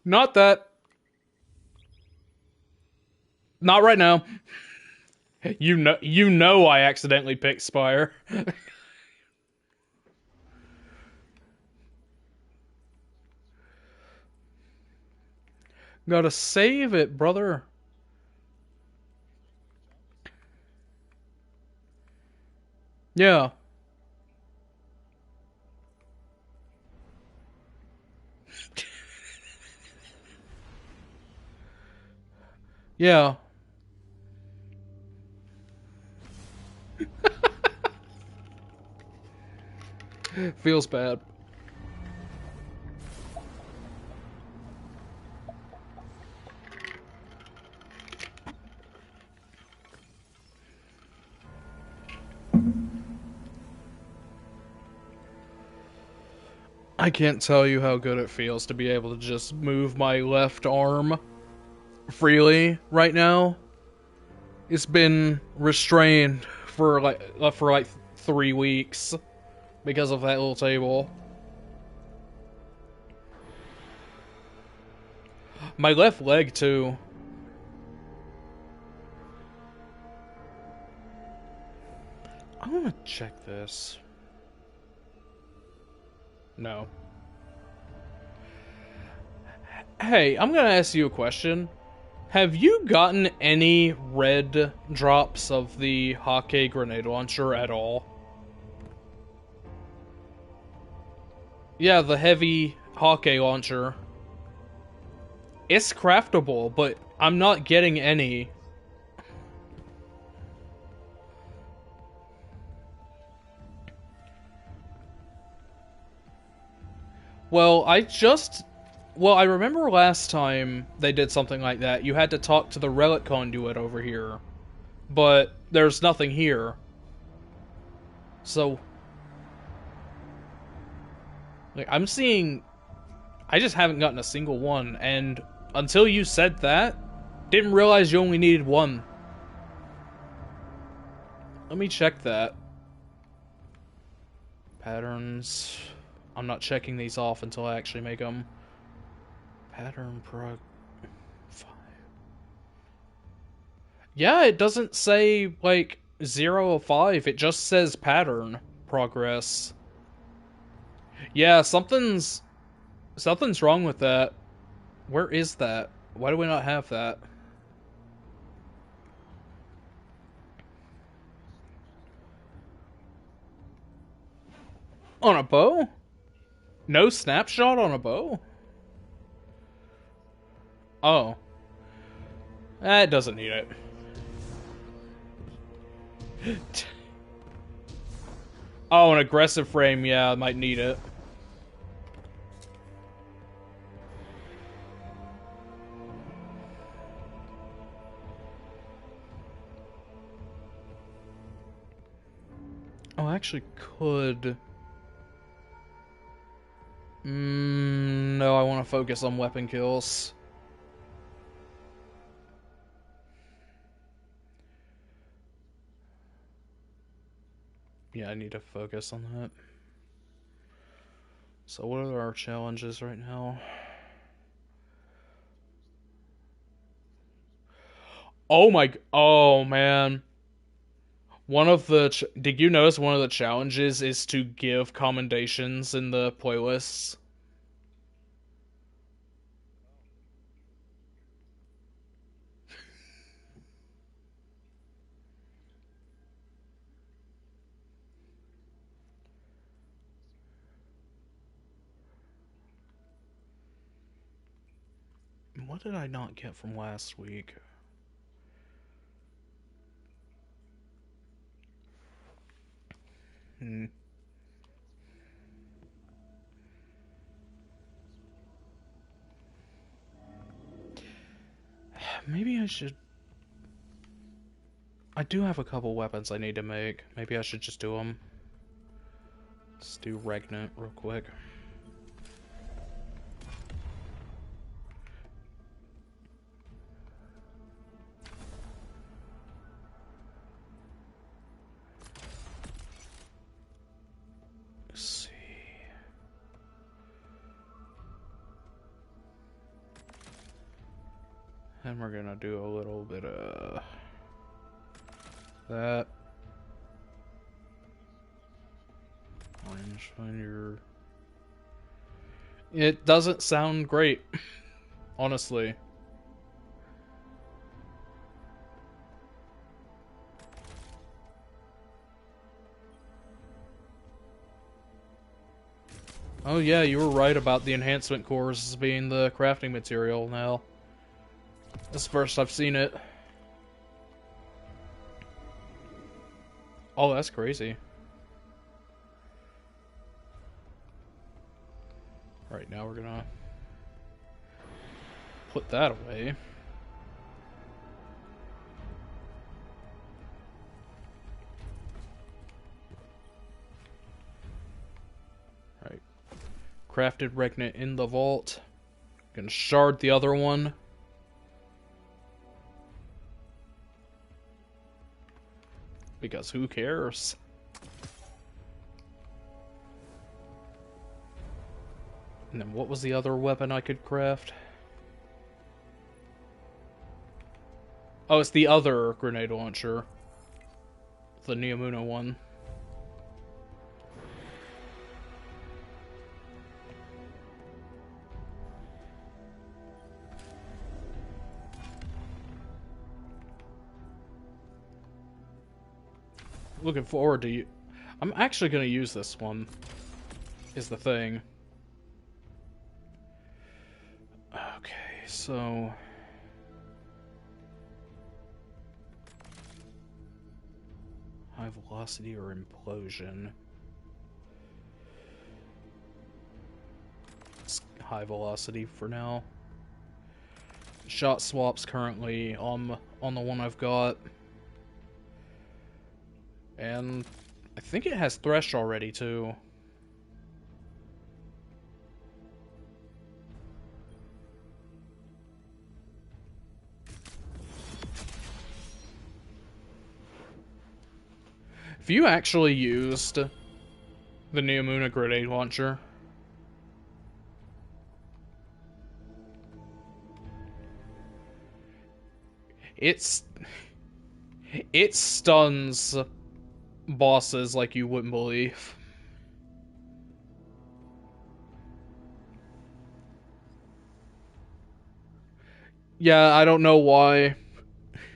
Not that. Not right now. You know I accidentally picked Spire. Gotta save it, brother. Yeah. Yeah. Feels bad. I can't tell you how good it feels to be able to just move my left arm freely right now. It's been restrained for like 3 weeks because of that little table. My left leg too. I want to check this. No. Hey, I'm gonna ask you a question. Have you gotten any red drops of the Hake grenade launcher at all? Yeah, the heavy Hake launcher. It's craftable, but I'm not getting any. Well, I remember last time they did something like that, you had to talk to the relic conduit over here. But there's nothing here. So, like, I just haven't gotten a single one, and until you said that, didn't realize you only needed one. Let me check that. Patterns. I'm not checking these off until I actually make them. Pattern prog 5. Yeah, it doesn't say, like, 0 of 5. It just says pattern progress. Yeah, something's wrong with that. Where is that? Why do we not have that? On a bow? No snapshot on a bow? Oh. It doesn't need it. Oh, an aggressive frame, yeah, I might need it. Oh, I actually could... no, I want to focus on weapon kills. Yeah, I need to focus on that. So what are our challenges right now? Oh man. Did you notice one of the challenges is to give commendations in the playlists? What did I not get from last week? Maybe I should... I do have a couple weapons I need to make. Maybe I should just do them. Let's do VexNet real quick. Let's see. And we're gonna do a little bit of that. Rangefinder. It doesn't sound great, honestly. Oh yeah, you were right about the enhancement cores being the crafting material now. This is the first I've seen it. Oh, that's crazy. Right, now we're gonna put that away. Right. Crafted VexNet in the vault. Gonna shard the other one. Because who cares? And then what was the other weapon I could craft? Oh, it's the other grenade launcher. The Neomuna one. looking forward to you. I'm actually gonna use this one. Is the thing. Okay, so high velocity or implosion. It's high velocity for now. Shot swap's currently on the one I've got. And I think it has Thresh already, too. If you actually used the Neomuna grenade launcher, it stuns bosses like you wouldn't believe. Yeah, I don't know why.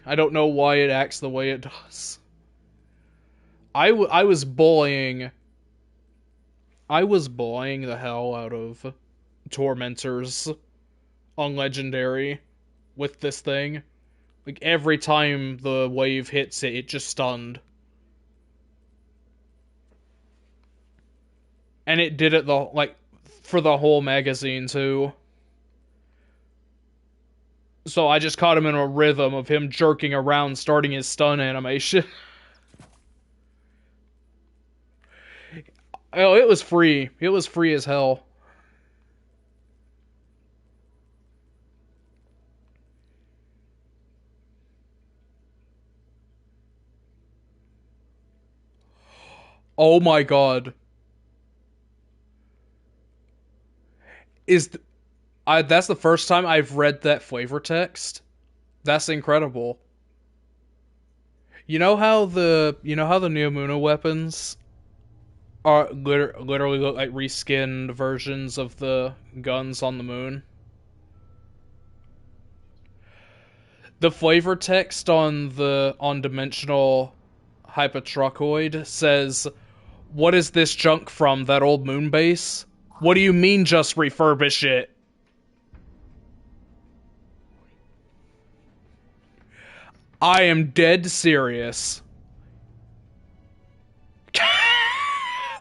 I don't know why it acts the way it does. I was bullying the hell out of Tormentors on Legendary with this thing. Like, every time the wave hits it, it just stunned. And it did it for the whole magazine, too. So I just caught him in a rhythm of him jerking around, starting his stun animation. Oh, it was free. It was free as hell. Oh my god. That's the first time I've read that flavor text. That's incredible. You know how the Neomuna weapons are literally look like reskinned versions of the guns on the moon? The flavor text on Dimensional Hypertrochoid says, "What is this junk from, that old moon base? What do you mean just refurbish it?" I am dead serious.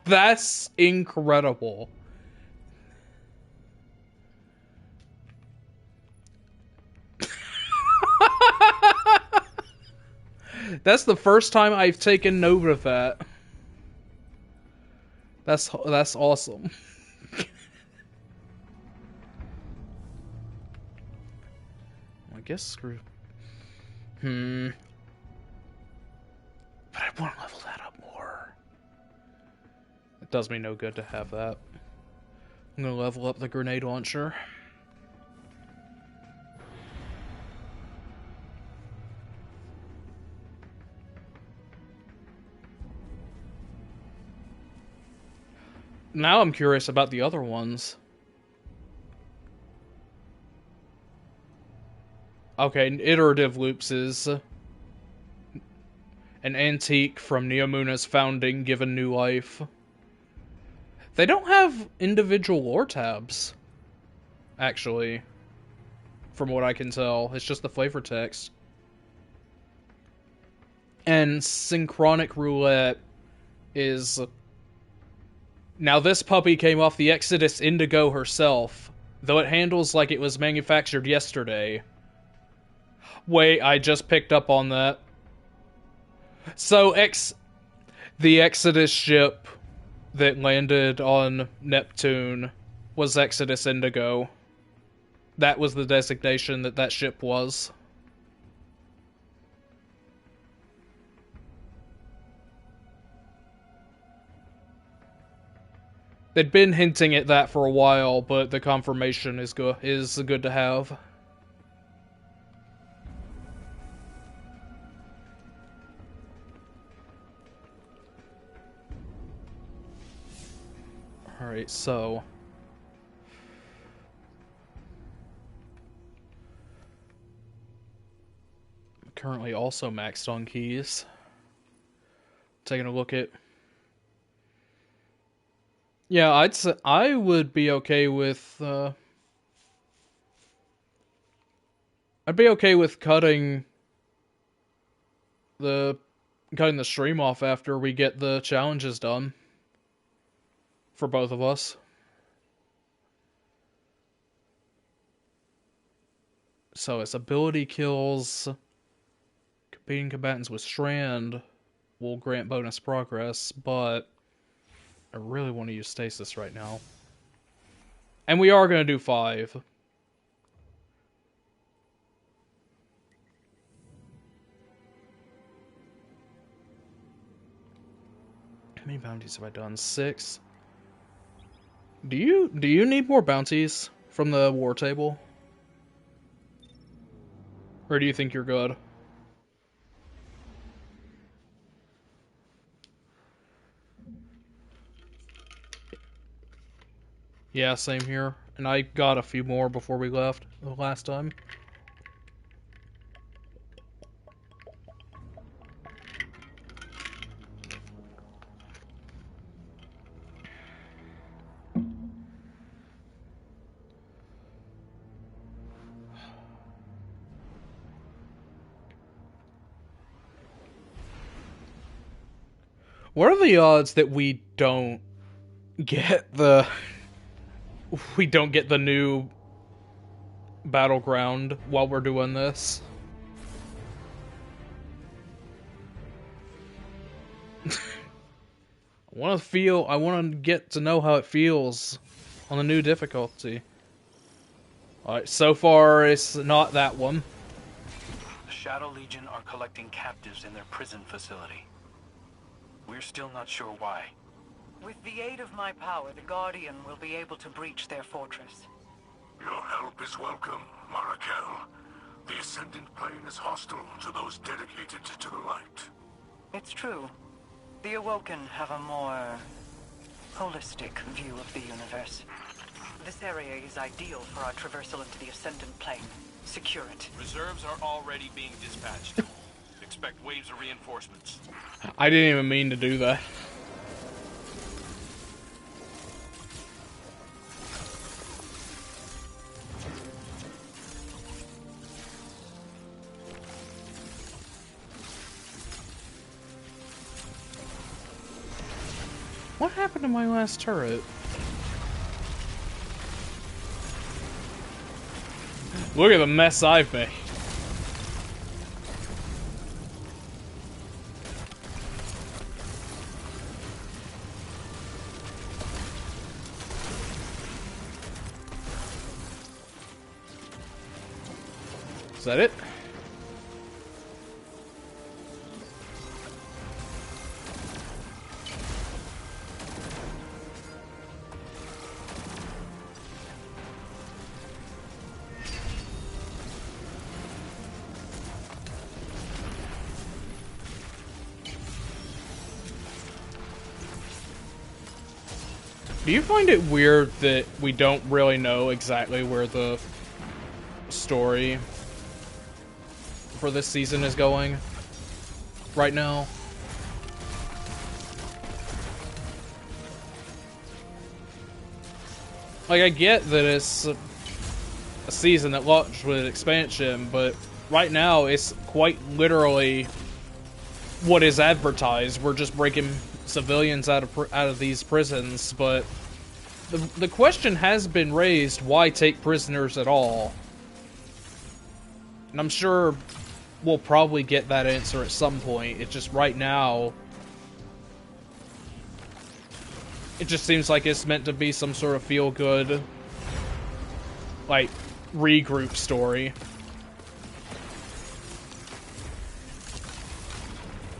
That's incredible. That's the first time I've taken note of that. That's awesome. I guess screw. But I want to level that up more. It does me no good to have that. I'm gonna level up the grenade launcher. Now I'm curious about the other ones. Okay, iterative loops is an antique from Neomuna's founding given new life. They don't have individual lore tabs, actually, from what I can tell. It's just the flavor text. And Synchronic Roulette is... Now this puppy came off the Exodus Indigo herself, though it handles like it was manufactured yesterday. Wait, I just picked up on that. So, the Exodus ship that landed on Neptune was Exodus Indigo. That was the designation that ship was. They'd been hinting at that for a while, but the confirmation is good to have. Alright, so... I'm currently also maxed on keys. taking a look at. Yeah, I'd say I would be okay with. I'd be okay with cutting the stream off after we get the challenges done for both of us. So it's ability kills. Competing combatants with Strand will grant bonus progress, but I really want to use Stasis right now. And we are going to do 5. How many bounties have I done? 6. Do you need more bounties from the war table? Or do you think you're good? Yeah, same here. And I got a few more before we left the last time. What are the odds that we don't get the new battleground while we're doing this? I want to get to know how it feels on the new difficulty. Alright, so far it's not that one. The Shadow Legion are collecting captives in their prison facility. We're still not sure why. With the aid of my power, the Guardian will be able to breach their fortress. Your help is welcome, Marakel. The Ascendant Plane is hostile to those dedicated to the light. It's true. The Awoken have a more holistic view of the universe. This area is ideal for our traversal into the Ascendant Plane. Secure it. Reserves are already being dispatched. Expect waves of reinforcements. I didn't even mean to do that. What happened to my last turret? Look at the mess I've made. Is that it? Do you find it weird that we don't really know exactly where the story for this season is going right now? Like, I get that it's a season that launched with expansion, but right now it's quite literally what is advertised. We're just breaking civilians out of these prisons, but the question has been raised, why take prisoners at all? And I'm sure we'll probably get that answer at some point. It's just right now it just seems like it's meant to be some sort of feel-good, like, regroup story.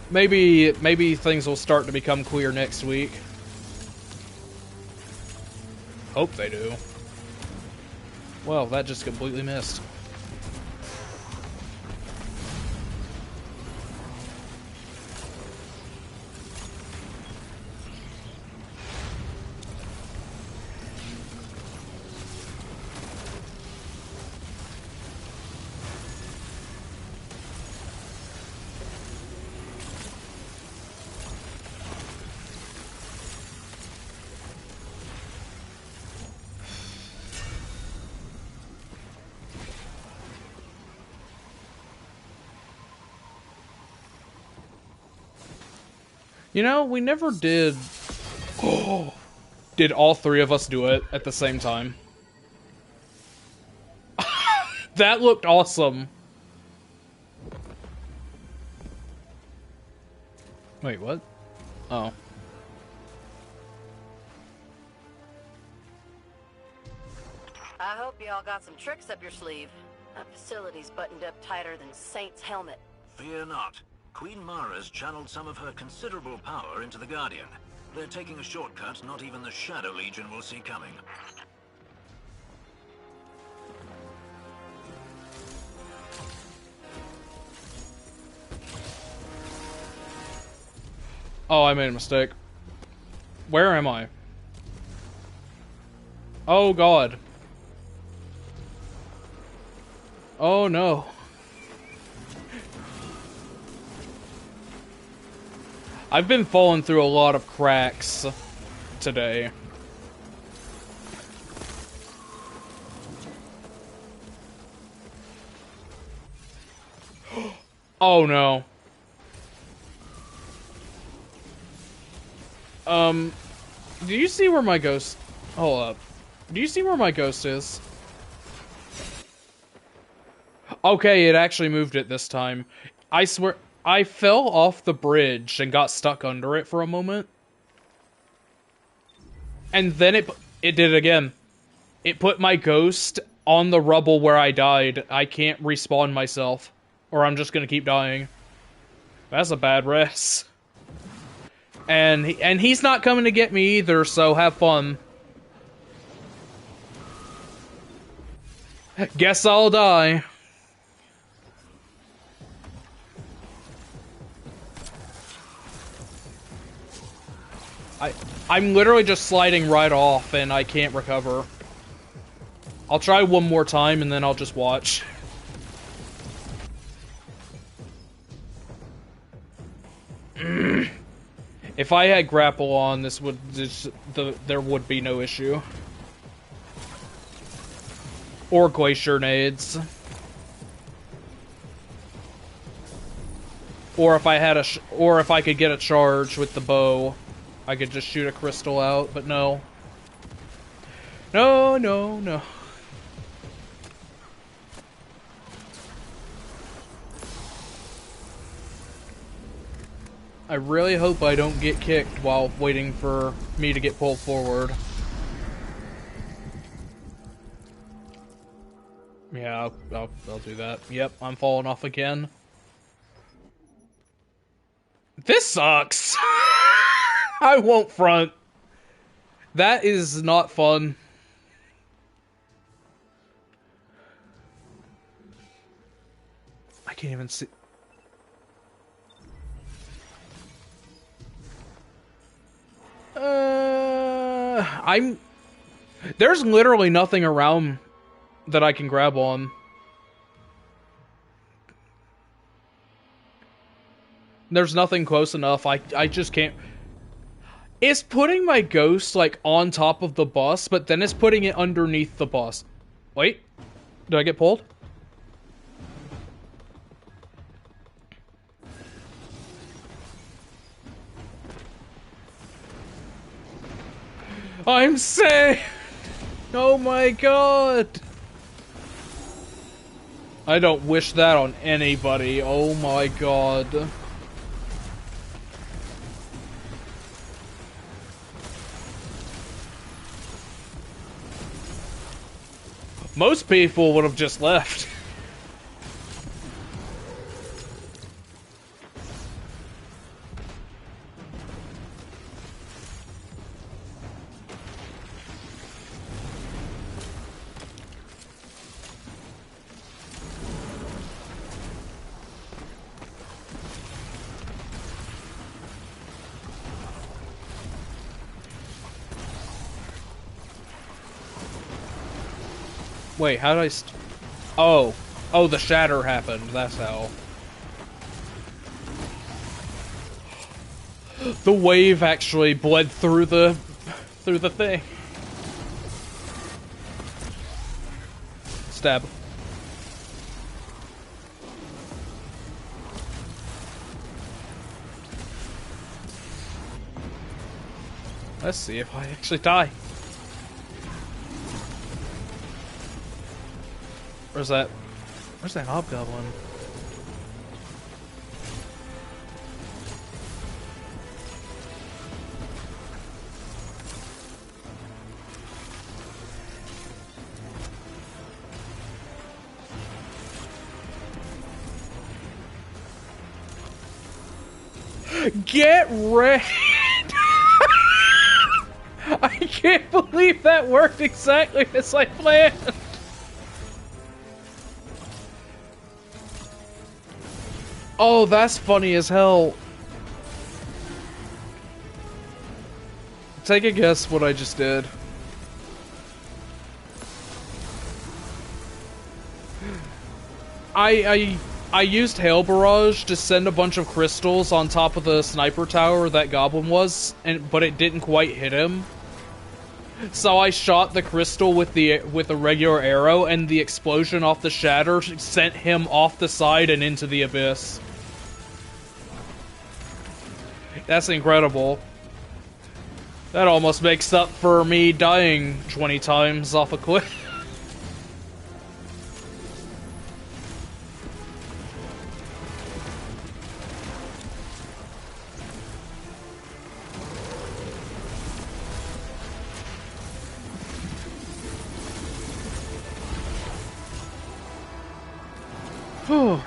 Maybe things will start to become clear next week. Hope they do. Well, that just completely missed. You know, we never did... Oh, did all three of us do it at the same time? That looked awesome. Wait, what? Oh. I hope y'all got some tricks up your sleeve. That facility's buttoned up tighter than Saint's helmet. Fear not. Queen Mara's channeled some of her considerable power into the Guardian. They're taking a shortcut not even the Shadow Legion will see coming. Oh, I made a mistake. Where am I? Oh, God. Oh, no. I've been falling through a lot of cracks today. Oh, no. Do you see where my ghost... Hold up. Do you see where my ghost is? Okay, it actually moved it this time. I swear, I fell off the bridge and got stuck under it for a moment. And then it did it again. It put my ghost on the rubble where I died. I can't respawn myself, or I'm just gonna keep dying. That's a bad res. And he's not coming to get me either, so have fun. Guess I'll die. I'm literally just sliding right off and I can't recover. I'll try one more time and then I'll just watch. If I had grapple on, there would be no issue. Or glacier nades. Or if I could get a charge with the bow, I could just shoot a crystal out, but no. No, no, no. I really hope I don't get kicked while waiting for me to get pulled forward. Yeah, I'll do that. Yep, I'm falling off again. This sucks! I won't front. That is not fun. I can't even see. There's literally nothing around that I can grab on. There's nothing close enough. I just can't. It's putting my ghost, like, on top of the bus, but then it's putting it underneath the bus. Wait. Did I get pulled? I'm safe! Oh my god! I don't wish that on anybody. Oh my god. Most people would have just left. Wait, how did I Oh, the shatter happened. That's how. The wave actually bled through the thing. Stab. Let's see if I actually die. Where's that hobgoblin? Get ready! I can't believe that worked exactly as I planned! Oh, that's funny as hell. Take a guess what I just did. I used Hail Barrage to send a bunch of crystals on top of the sniper tower that Goblin was, but it didn't quite hit him. So I shot the crystal with a regular arrow, and the explosion off the shatter sent him off the side and into the abyss. That's incredible. That almost makes up for me dying 20 times off a cliff. Whew.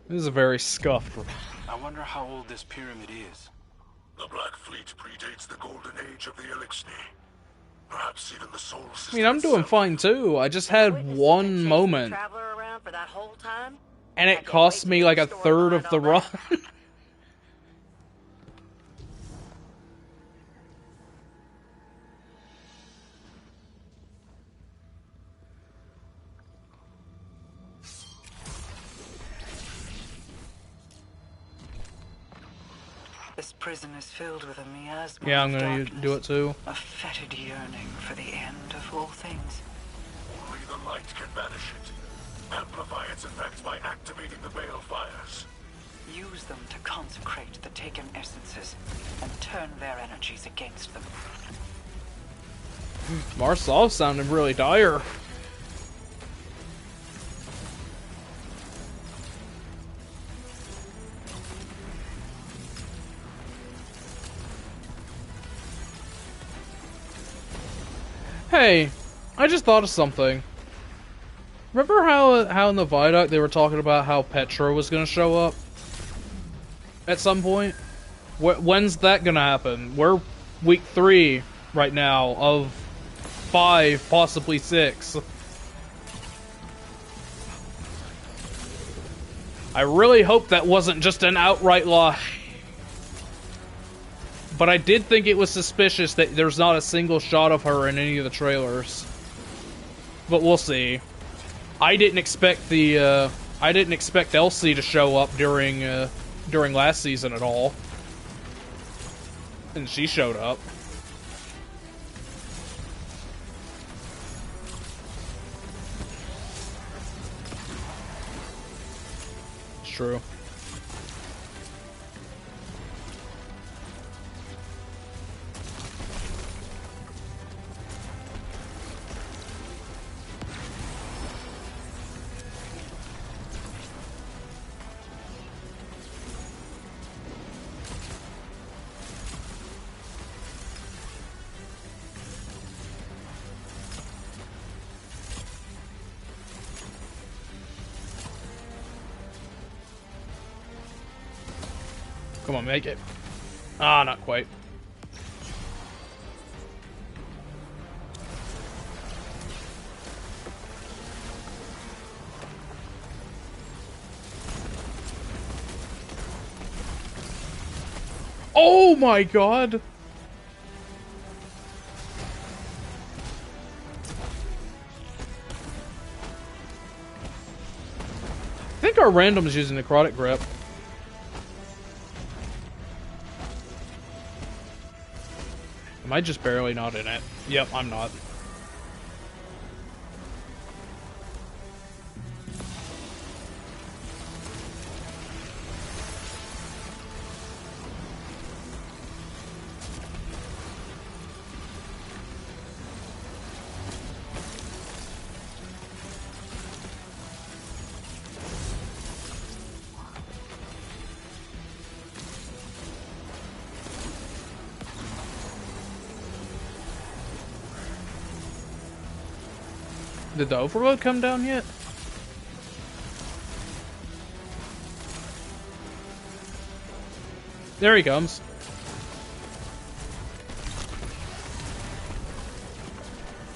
This is a very scuffed. I wonder how old this pyramid is. The Black Fleet predates the golden age of the Elixni. Perhaps even the Soul System. I mean, I'm doing fine too. I just had one moment, and it cost me like a third of the run. This prison is filled with a miasma. Yeah, I'm of gonna darkness, do it too. A fetid yearning for the end of all things. Only the light can banish it. Amplify its effects by activating the balefires. Use them to consecrate the taken essences and turn their energies against them. Marsav sounded really dire. Hey, I just thought of something. Remember how in the Viaduct they were talking about how Petra was gonna show up? At some point? When's that gonna happen? We're week 3 right now of 5, possibly 6. I really hope that wasn't just an outright lie. But I did think it was suspicious that there's not a single shot of her in any of the trailers. But we'll see. I didn't expect Elsie to show up during last season at all. And she showed up. It's true. Come on, make it. Ah, not quite. Oh my god! I think our random's using necrotic grip. Am I just barely not in it? Yep, I'm not. Did the overload come down yet? There he comes.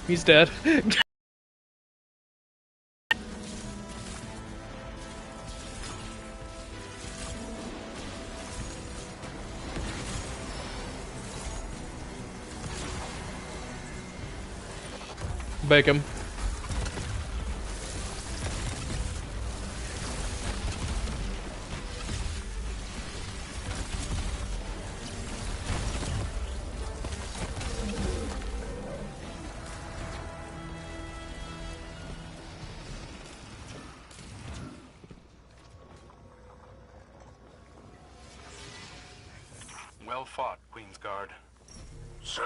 He's dead. Bake him. Well fought, Queen's Guard. Said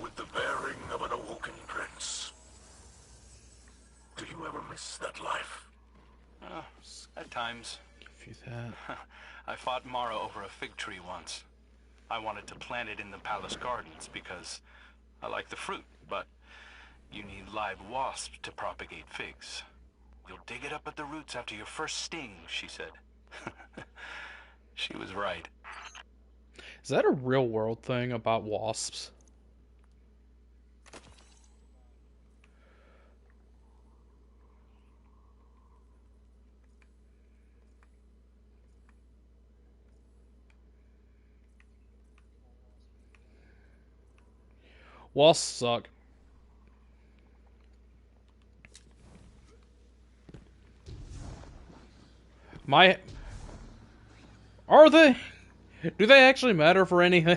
with the bearing of an awoken prince. Do you ever miss that life? At times. Give you that. I fought Mara over a fig tree once. I wanted to plant it in the palace gardens because I like the fruit, but you need live wasps to propagate figs. You'll dig it up at the roots after your first sting, she said. She was right. Is that a real world thing about wasps? Wasps suck. Are they? Do they actually matter for anything?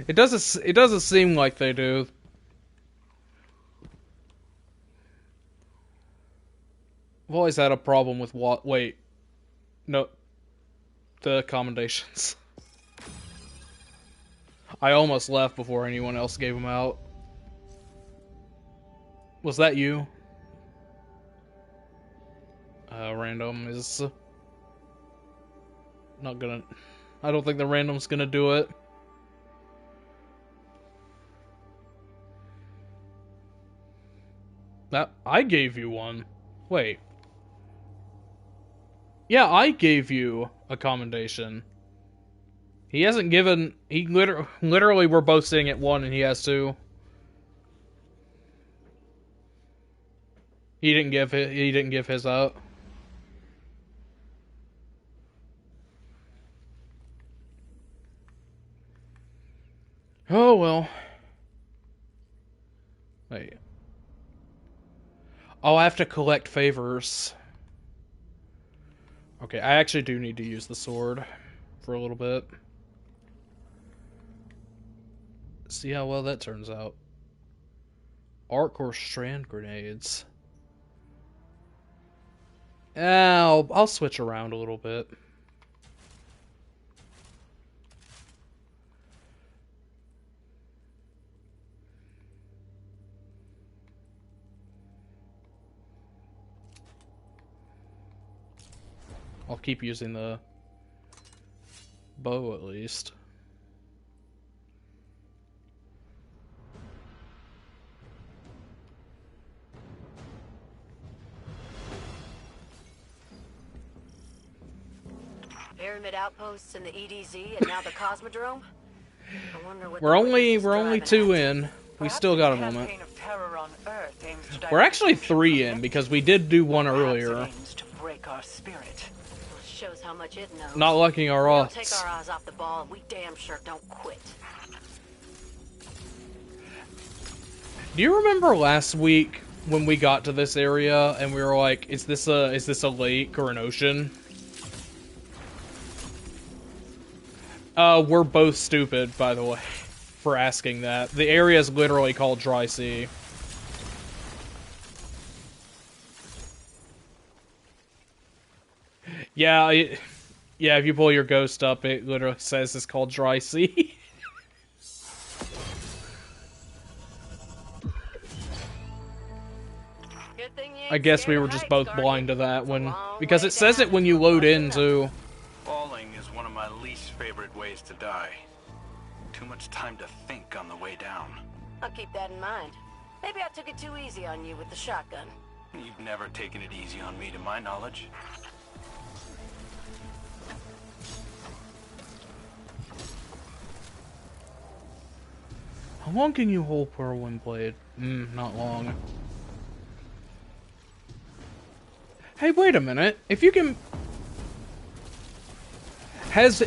It doesn't seem like they do. I've always had a problem with wait. No. The accommodations. I almost left before anyone else gave them out. Was that you? Random is not gonna... I don't think the random's gonna do it. I gave you one. Wait. Yeah, I gave you a commendation. He hasn't given... He literally we're both sitting at one and he has two. He didn't give his out. Oh well. Wait. Oh, I have to collect favors. Okay, I actually do need to use the sword for a little bit. See how well that turns out. Arc or strand grenades. I'll switch around a little bit. I'll keep using the bow at least. Pyramid outposts in the EDZ and now the Cosmodrome? I wonder what We're only 2 in. We still got a moment. We're actually 3 in because we did do one earlier. Shows how much it knows. Not liking our We odds. don't take our eyes off the ball, and we damn sure don't quit. Do you remember last week when we got to this area and we were like, is this a lake or an ocean? We're both stupid, by the way, for asking that. The area is literally called Dry Sea. Yeah, yeah, if you pull your ghost up, it literally says it's called Dry Sea. I guess we were just both blind to that when... Because it says it when you load in, too. Falling is one of my least favorite ways to die. Too much time to think on the way down. I'll keep that in mind. Maybe I took it too easy on you with the shotgun. You've never taken it easy on me, to my knowledge. How long can you hold Whirlwind Blade? Not long. Hey, wait a minute. If you can... Has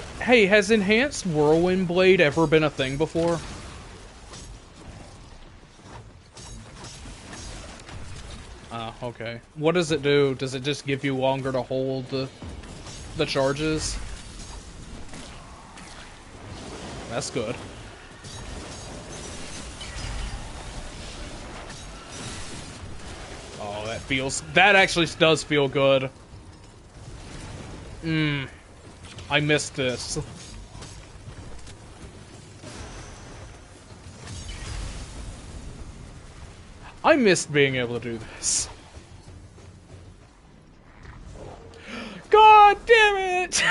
Enhanced Whirlwind Blade ever been a thing before? Okay. What does it do? Does it just give you longer to hold the charges? That's good. Oh, that actually does feel good. I missed this. I missed being able to do this. God damn it!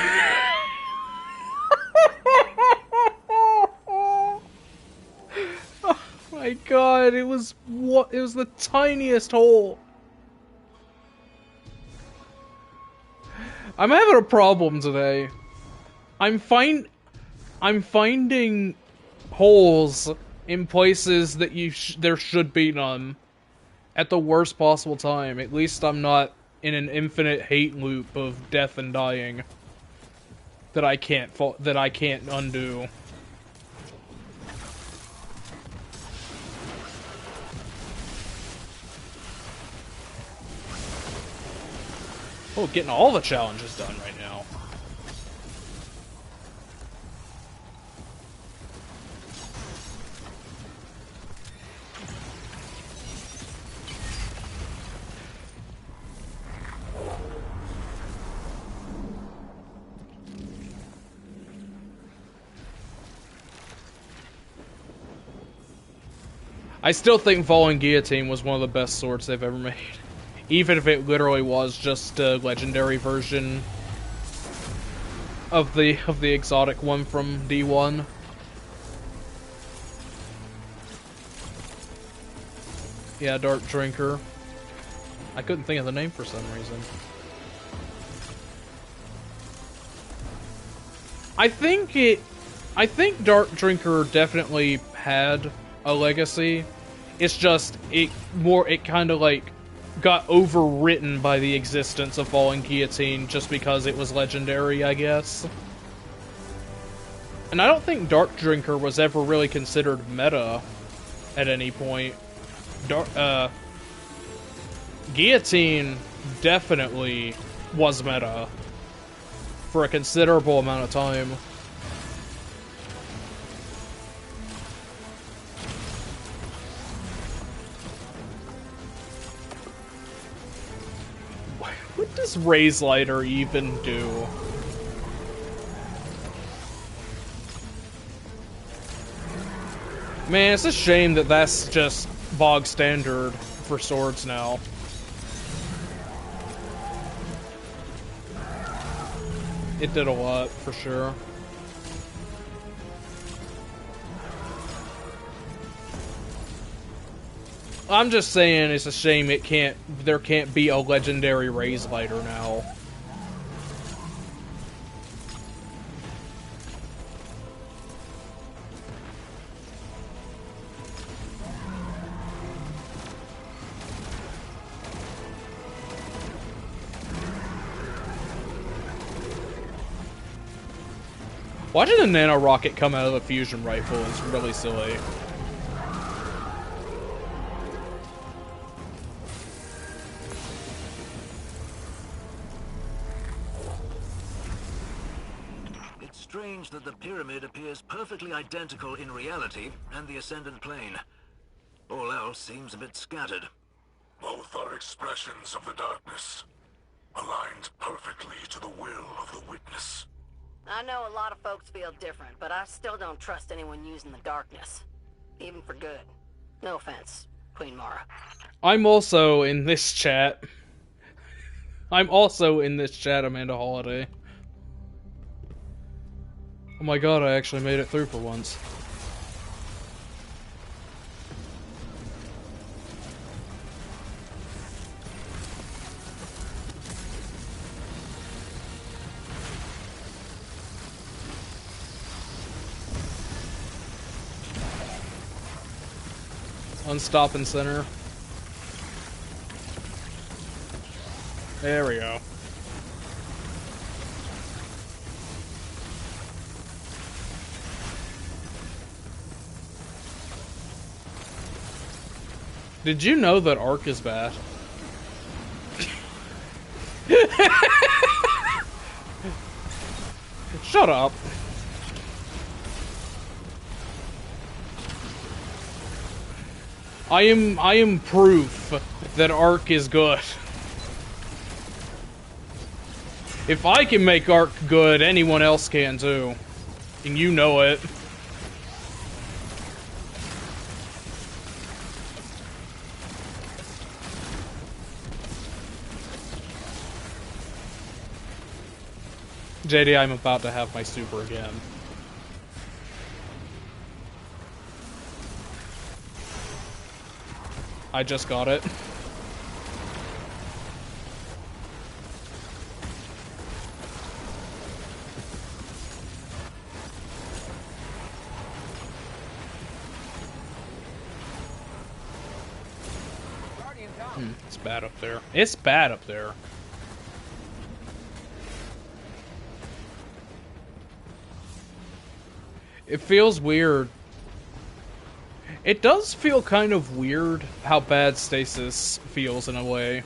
Oh my god, it was the tiniest hole. I'm having a problem today. I'm finding holes in places that there should be none at the worst possible time. At least I'm not in an infinite hate loop of death and dying that I can't undo. Oh, getting all the challenges done right now. I still think Falling Guillotine was one of the best swords they've ever made. Even if it literally was just a legendary version of the exotic one from D1. Yeah, Dark Drinker. I couldn't think of the name for some reason. I think Dark Drinker definitely had a legacy. It's just it kind of like got overwritten by the existence of Falling Guillotine just because it was legendary, I guess. And I don't think Dark Drinker was ever really considered meta at any point. Guillotine definitely was meta for a considerable amount of time. What does Raise Lighter even do? Man, it's a shame that that's just bog standard for swords now. It did a lot, for sure. I'm just saying it's a shame there can't be a legendary Raise Lighter now. Watching the nano rocket come out of the fusion rifle is really silly. It's strange that the pyramid appears perfectly identical in reality and the Ascendant Plane. All else seems a bit scattered. Both are expressions of the darkness, aligned perfectly to the will of the witness. I know a lot of folks feel different, but I still don't trust anyone using the darkness. Even for good. No offense, Queen Mara. I'm also in this chat. Amanda Holiday. Oh my god, I actually made it through for once. Unstop and center. There we go. Did you know that Arc is bad? Shut up. I am proof that Arc is good. If I can make Arc good, anyone else can too. And you know it. JD, I'm about to have my super again. I just got it. It's bad up there. It's bad up there. It feels weird. It does feel kind of weird how bad Stasis feels in a way.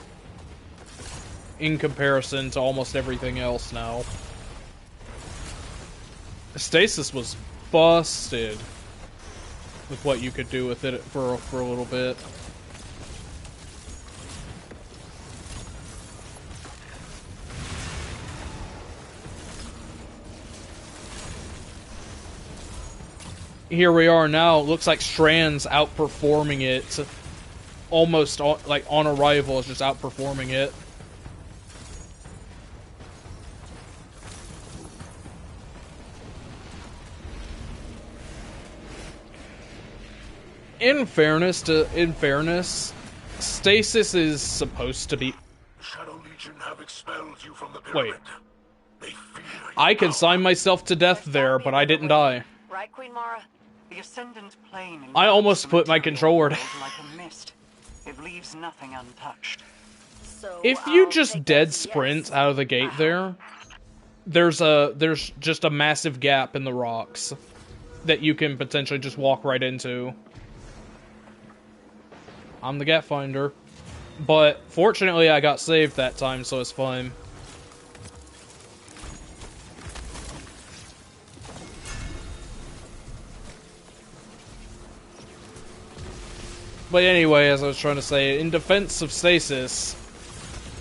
In comparison to almost everything else now. Stasis was busted with what you could do with it for a little bit. Here we are now. It looks like Strand's outperforming it. Almost like on arrival is just outperforming it. In fairness, Stasis is supposed to be. Shadow Legion have expelled you from the Wait. pyramid. They fear you I now. consigned myself to death there, but I didn't die. Right, Queen Mara? The Ascendant plane I almost envelops put the my material controller world like a mist. It leaves nothing untouched. So If you I'll just take dead that as a sprint yes. out of the gate there's just a massive gap in the rocks that you can potentially just walk right into. I'm the gap finder. But fortunately I got saved that time, so it's fine. But anyway, as I was trying to say, in defense of Stasis,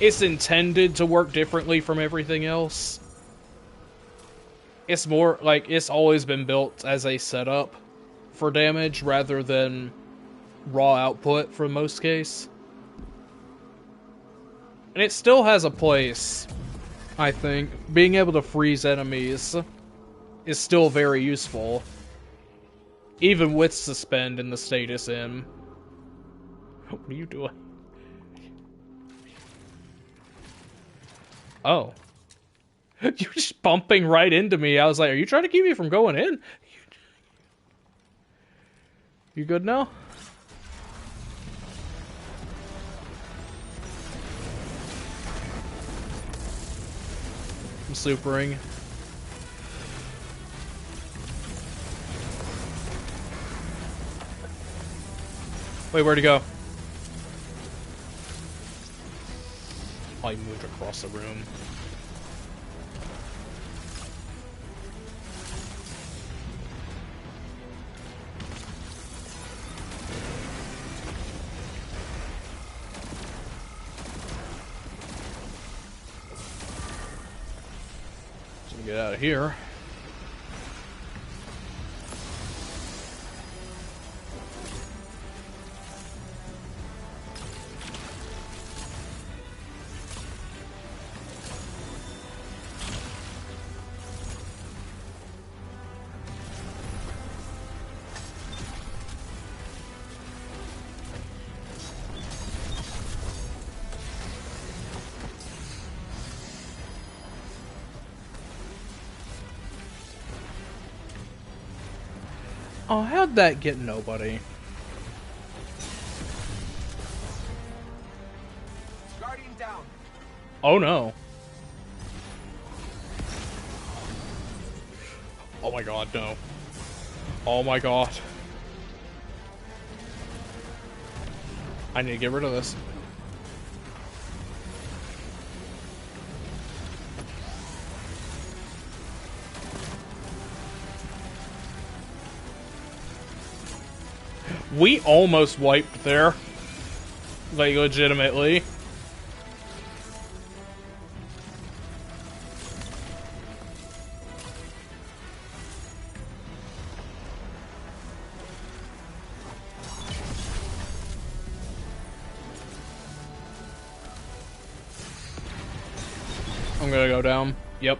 it's intended to work differently from everything else. It's more like it's always been built as a setup for damage rather than raw output for most case. And it still has a place, I think. Being able to freeze enemies is still very useful, even with suspend in the state it's in. What are you doing? Oh. You're just bumping right into me. I was like, are you trying to keep me from going in? You good now? I'm supering. Wait, where'd he go? Oh, he moved across the room. So get out of here. Oh, how'd that get nobody? Oh no. Oh my god, no. Oh my god. I need to get rid of this. We almost wiped there. Like, legitimately. I'm gonna go down. Yep.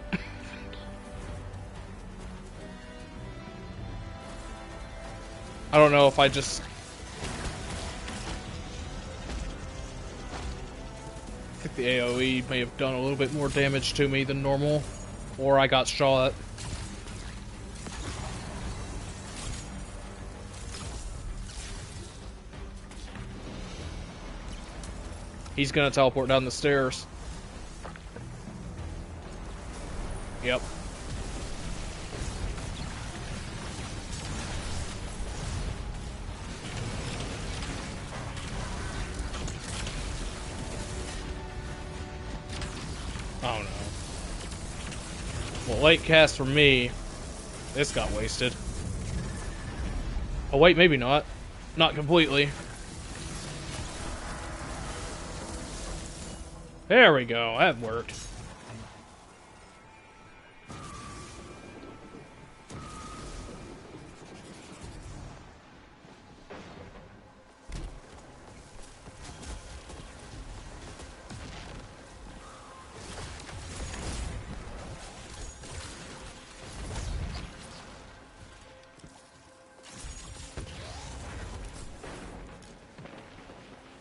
I don't know if I just... I think the AoE may have done a little bit more damage to me than normal. Or I got shot. He's gonna teleport down the stairs. Yep. Oh no. Well, late cast for me. This got wasted. Oh wait, maybe not. Not completely. There we go, that worked.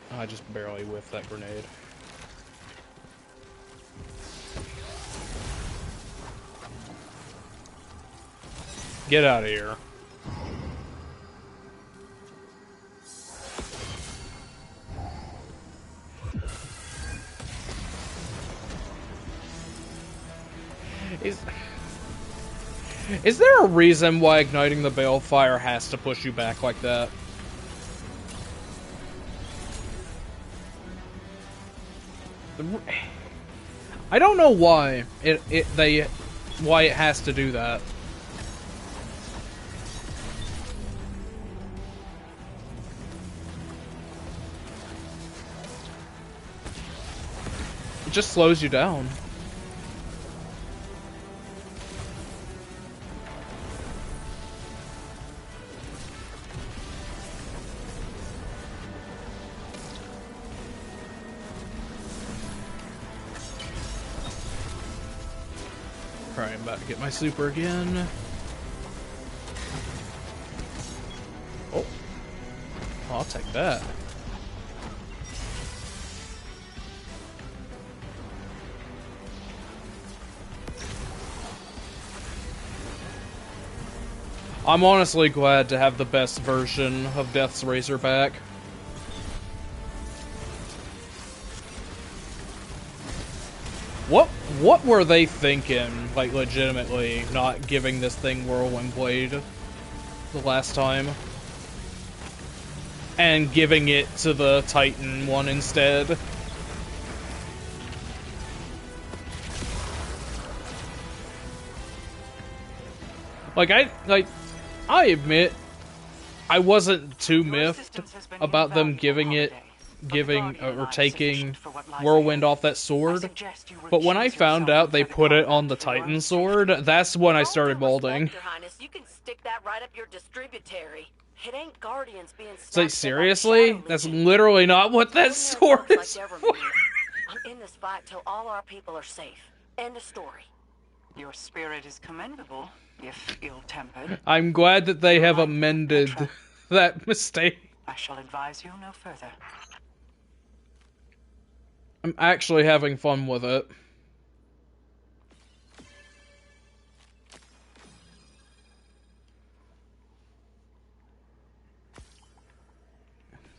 I just barely whiffed that grenade. Get out of here. Is there a reason why igniting the balefire has to push you back like that? I don't know why why it has to do that. It just slows you down. Alright, I'm about to get my super again. Oh. I'll take that. I'm honestly glad to have the best version of Death's Razor back. What were they thinking, like, legitimately, not giving this thing Whirlwind Blade the last time? And giving it to the Titan one instead? I admit, I wasn't too miffed about them giving taking Whirlwind off that sword, but when I found out they put it on the Titan sword, that's when I started molding. Your Highness, you can stick that right up your distributary. It ain't Guardians being It's like, seriously? That's literally not what that sword is for. I'm in this fight till all our people are safe. End of story. Your spirit is commendable, if ill-tempered. I'm glad that they have amended that mistake. I shall advise you no further. I'm actually having fun with it.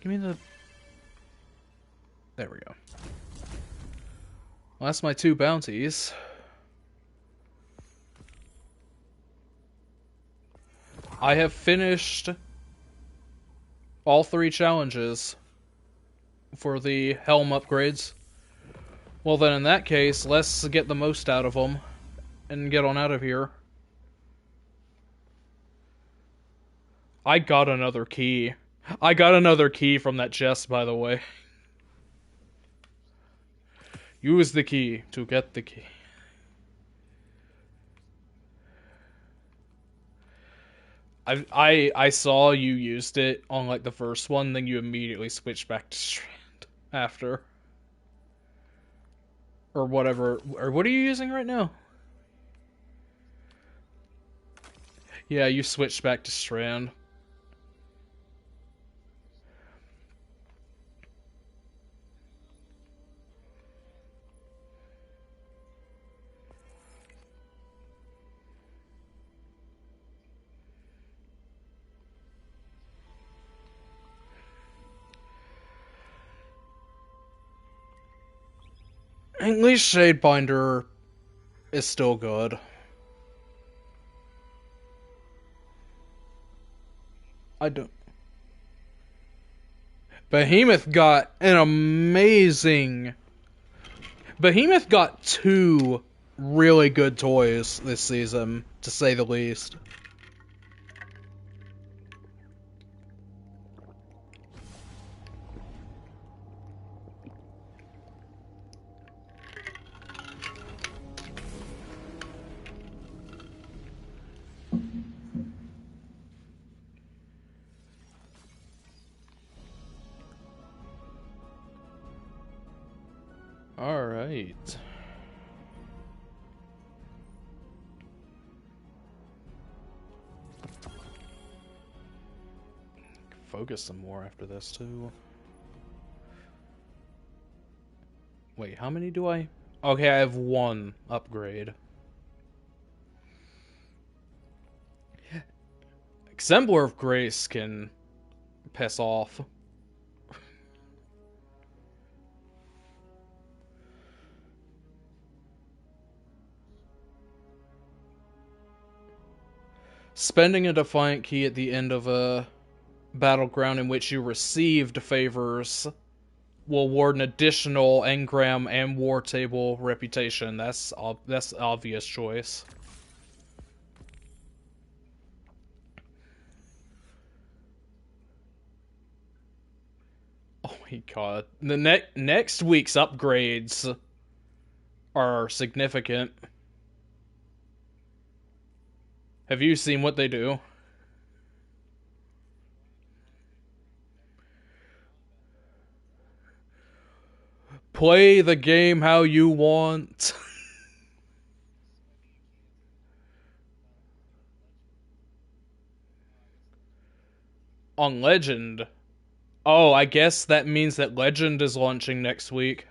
Give me the... There we go. Well, that's my 2 bounties. I have finished all 3 challenges for the helm upgrades. Well then, in that case, let's get the most out of them and get on out of here. I got another key. I got another key from that chest, by the way. Use the key to get the key. I saw you used it on like the first one, then you immediately switched back to Strand after. Or whatever. Or what are you using right now? Yeah, you switched back to Strand. At least Shadebinder is still good. I don't. Behemoth got an amazing. Behemoth got 2 really good toys this season, to say the least. Alright. Focus some more after this, too. Wait, how many do I... Okay, I have 1 upgrade. Exemplar of Grace can piss off. Spending a Defiant Key at the end of a battleground in which you received favors will award an additional engram and war table reputation. That's obvious choice. Oh my god. The next week's upgrades are significant. Have you seen what they do? Play the game how you want. On Legend. Oh, I guess that means that Legend is launching next week.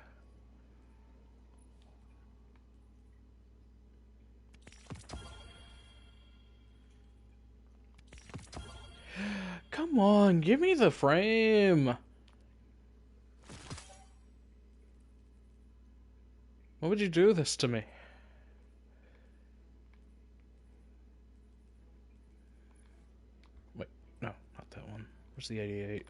Come on, give me the frame. Why would you do this to me? Wait, no, not that one. Where's the 88?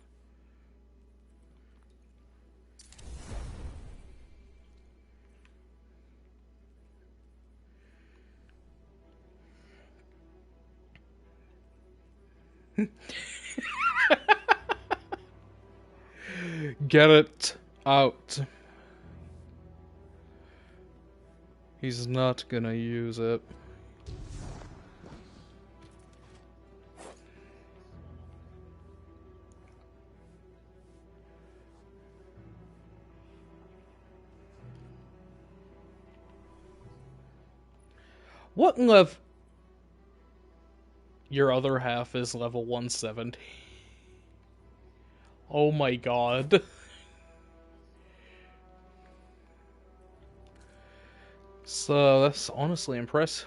Get it out. He's not gonna use it. What level? Your other half is level 170. Oh my god. So, that's honestly impressive.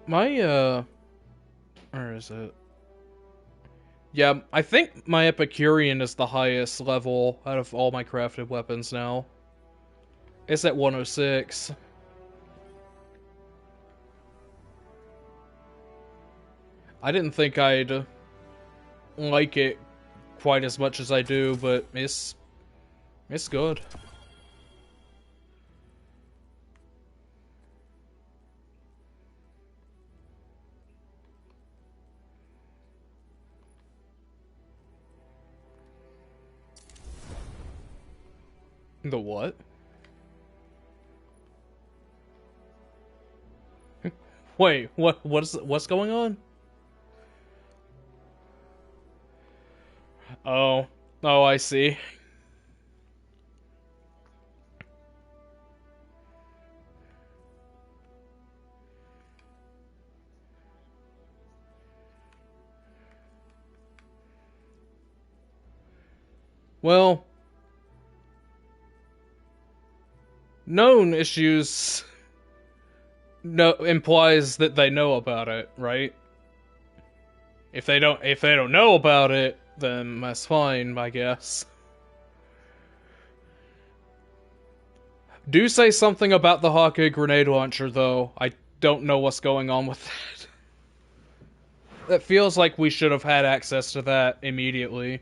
My, where is it? Yeah, I think my Epicurean is the highest level out of all my crafted weapons now. It's at 106. I didn't think I'd like it quite as much as I do, but it's good. The what? Wait, what's going on? Oh, I see. Well, known issues implies that they know about it, right? If they don't know about it, then that's fine, I guess. Do say something about the Hawkeye grenade launcher, though. I don't know what's going on with that. It feels like we should have had access to that immediately.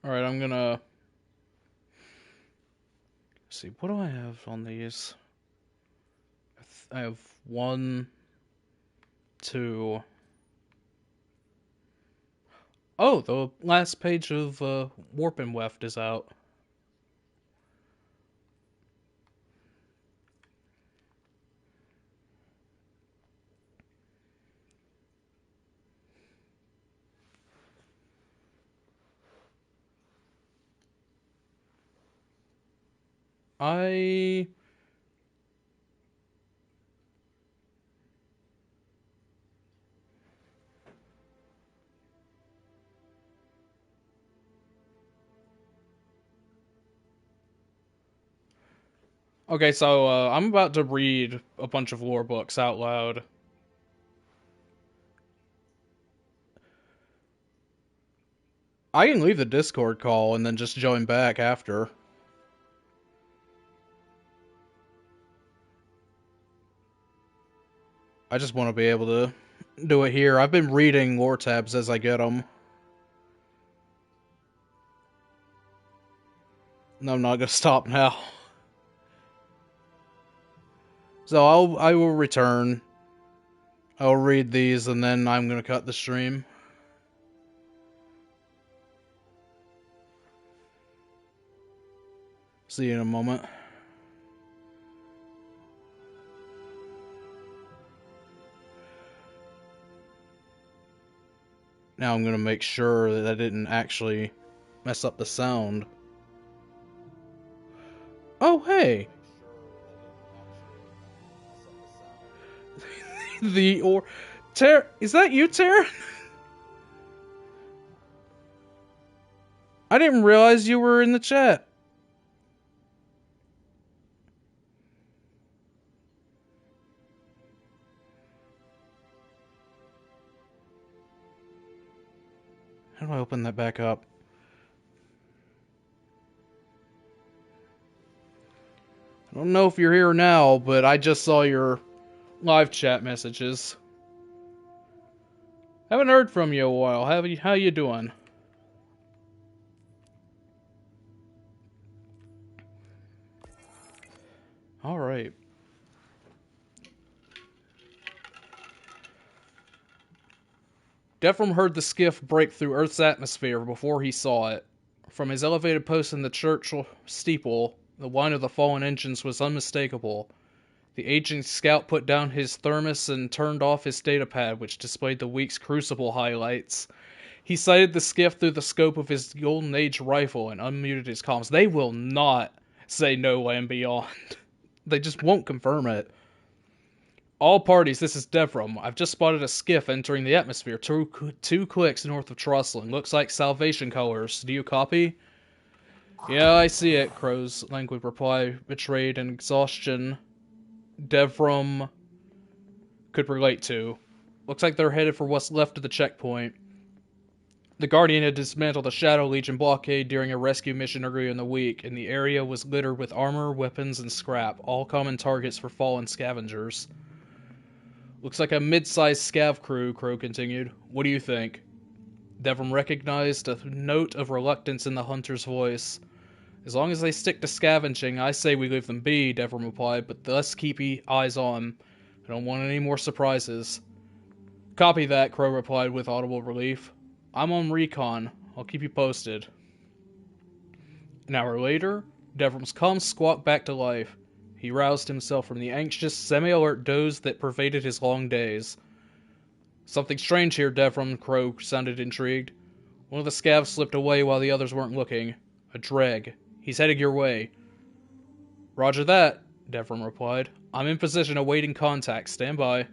Alright, I'm gonna... see, what do I have on these? I have 1, 2... Oh, the last page of Warp and Weft is out. Okay, so I'm about to read a bunch of lore books out loud. I can leave the Discord call and then just join back after. I just want to be able to do it here. I've been reading lore tabs as I get them. No, I'm not gonna stop now. So I will return. I'll read these and then I'm gonna cut the stream. See you in a moment. Now I'm gonna make sure that I didn't actually mess up the sound. Oh, hey! Is that you, Tara? I didn't realize you were in the chat. How do I open that back up? I don't know if you're here now, but I just saw your live chat messages. Haven't heard from you a while. How you doing? All right. Devram heard the skiff break through Earth's atmosphere before he saw it. From his elevated post in the church steeple, the whine of the fallen engines was unmistakable. The aging scout put down his thermos and turned off his datapad, which displayed the week's crucible highlights. He sighted the skiff through the scope of his Golden Age rifle and unmuted his comms. They will not say no land beyond. They just won't confirm it. All parties, this is Devram. I've just spotted a skiff entering the atmosphere 2 clicks north of Trostland. Looks like Salvation colors. Do you copy? Yeah, I see it, Crow's languid reply betrayed an exhaustion Devram could relate to. Looks like they're headed for what's left of the checkpoint. The Guardian had dismantled the Shadow Legion blockade during a rescue mission earlier in the week, and the area was littered with armor, weapons, and scrap, all common targets for fallen scavengers. Looks like a mid-sized scav crew, Crow continued. What do you think? Devram recognized a note of reluctance in the hunter's voice. As long as they stick to scavenging, I say we leave them be, Devram replied, but let's keep eyes on. I don't want any more surprises. Copy that, Crow replied with audible relief. I'm on recon. I'll keep you posted. An hour later, Devram's comms squawked back to life. He roused himself from the anxious, semi-alert doze that pervaded his long days. Something strange here, Devram, Crow sounded intrigued. One of the scavs slipped away while the others weren't looking. A dreg. He's heading your way. Roger that, Devram replied. I'm in position awaiting contact. Stand by.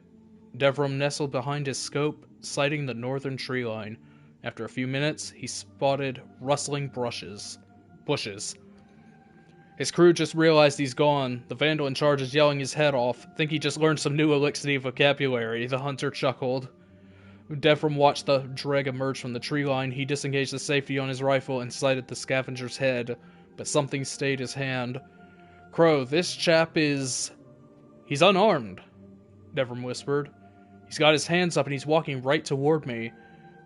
Devram nestled behind his scope, sighting the northern tree line. After a few minutes, he spotted rustling bushes. His crew just realized he's gone. The vandal in charge is yelling his head off. Think he just learned some new elixir vocabulary, the hunter chuckled. Devram watched the dreg emerge from the tree line. He disengaged the safety on his rifle and sighted the scavenger's head, but something stayed his hand. Crow, this chap is... He's unarmed, Devram whispered. He's got his hands up and he's walking right toward me.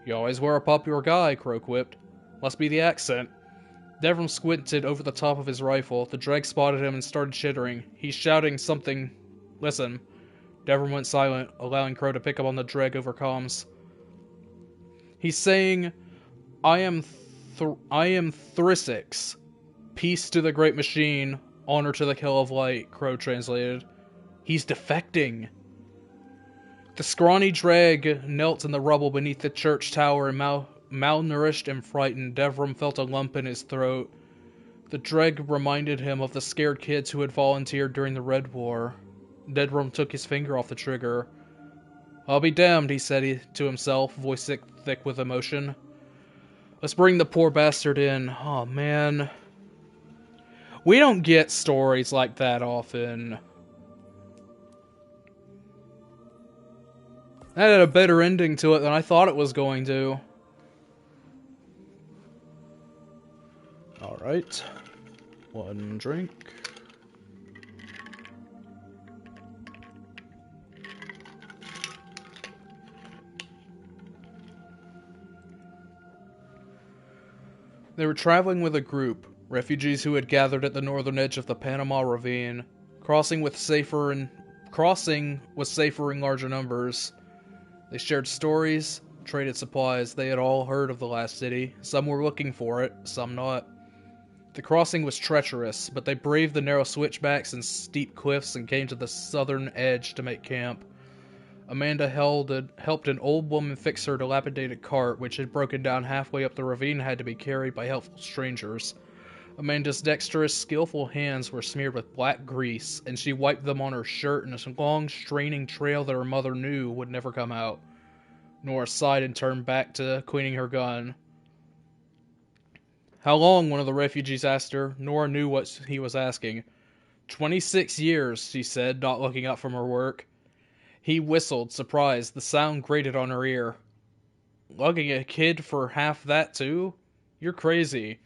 You always were a popular guy, Crow quipped. Must be the accent. Devram squinted over the top of his rifle. The dreg spotted him and started chittering. He's shouting something. Listen. Devram went silent, allowing Crow to pick up on the dreg over comms. He's saying, I am Thrissix. Peace to the great machine. Honor to the kill of light, Crow translated. He's defecting. The scrawny dreg knelt in the rubble beneath the church tower and malnourished and frightened, Devram felt a lump in his throat. The dreg reminded him of the scared kids who had volunteered during the Red War. Devram took his finger off the trigger. I'll be damned, he said to himself, voice thick with emotion. Let's bring the poor bastard in. Oh, man. We don't get stories like that often. That had a better ending to it than I thought it was going to. Alright. One drink. They were traveling with a group, refugees who had gathered at the northern edge of the Panama Ravine. Crossing was safer in larger numbers. They shared stories, traded supplies. They had all heard of the last city. Some were looking for it, some not. The crossing was treacherous, but they braved the narrow switchbacks and steep cliffs and came to the southern edge to make camp. Amanda helped an old woman fix her dilapidated cart, which had broken down halfway up the ravine and had to be carried by helpful strangers. Amanda's dexterous, skillful hands were smeared with black grease, and she wiped them on her shirt in a long, straining trail that her mother knew would never come out. Nora sighed and turned back to cleaning her gun. How long? One of the refugees asked her. Nora knew what he was asking. 26 years, she said, not looking up from her work. He whistled, surprised. The sound grated on her ear. Lugging a kid for half that, too? You're crazy.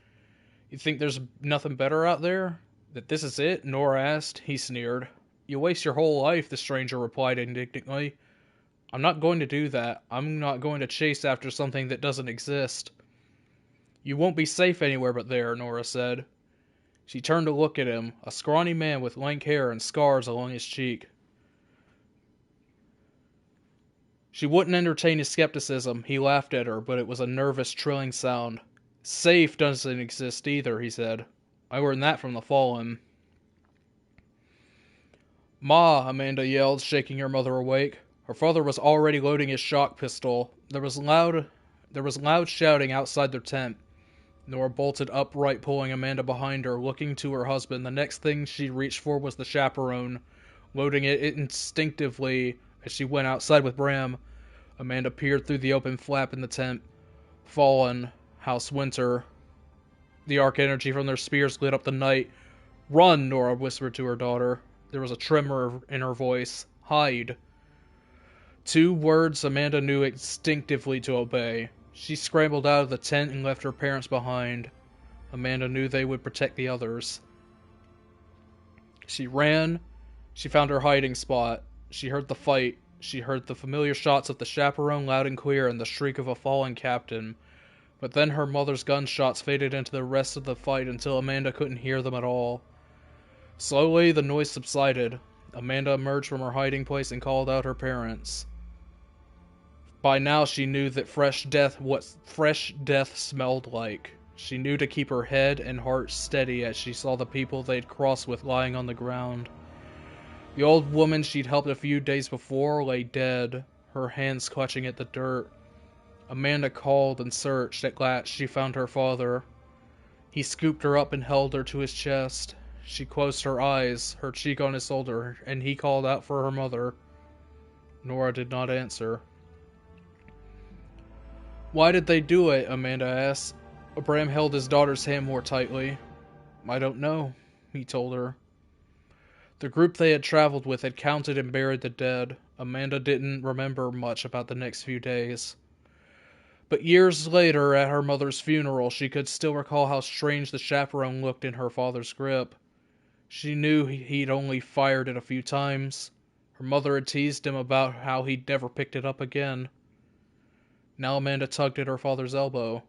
You think there's nothing better out there? That this is it? Nora asked. He sneered. You waste your whole life, the stranger replied indignantly. I'm not going to do that. I'm not going to chase after something that doesn't exist. You won't be safe anywhere but there, Nora said. She turned to look at him, a scrawny man with lank hair and scars along his cheek. She wouldn't entertain his skepticism. He laughed at her, but it was a nervous, trilling sound. Safe doesn't exist either, he said. I learned that from the Fallen. Ma, Amanda yelled, shaking her mother awake. Her father was already loading his shock pistol. There was loud shouting outside their tent. Nora bolted upright, pulling Amanda behind her, looking to her husband. The next thing she reached for was the chaperone, loading it instinctively as she went outside with Bram. Amanda peered through the open flap in the tent. Fallen, House Winter. The arc energy from their spears lit up the night. "Run," Nora whispered to her daughter. There was a tremor in her voice. "Hide." Two words Amanda knew instinctively to obey. She scrambled out of the tent and left her parents behind. Amanda knew they would protect the others. She ran. She found her hiding spot. She heard the fight. She heard the familiar shots of the chaperone loud and clear and the shriek of a fallen captain. But then her mother's gunshots faded into the rest of the fight until Amanda couldn't hear them at all. Slowly, the noise subsided. Amanda emerged from her hiding place and called out her parents. By now she knew that what fresh death smelled like. She knew to keep her head and heart steady as she saw the people they'd crossed with lying on the ground. The old woman she'd helped a few days before lay dead, her hands clutching at the dirt. Amanda called and searched. At last she found her father. He scooped her up and held her to his chest. She closed her eyes, her cheek on his shoulder, and he called out for her mother. Nora did not answer. "Why did they do it?" Amanda asked. Bram held his daughter's hand more tightly. "I don't know," he told her. The group they had traveled with had counted and buried the dead. Amanda didn't remember much about the next few days. But years later, at her mother's funeral, she could still recall how strange the chaperone looked in her father's grip. She knew he'd only fired it a few times. Her mother had teased him about how he'd never picked it up again. Now Amanda tugged at her father's elbow.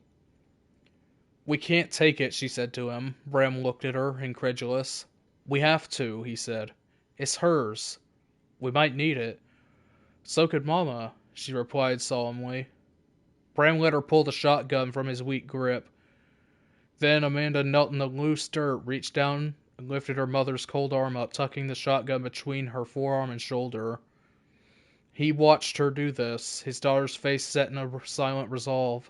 "We can't take it," she said to him. Bram looked at her, incredulous. "We have to," he said. "It's hers. We might need it." "So could Mama," she replied solemnly. Bram let her pull the shotgun from his weak grip. Then Amanda knelt in the loose dirt, reached down, and lifted her mother's cold arm up, tucking the shotgun between her forearm and shoulder. He watched her do this, his daughter's face set in a silent resolve.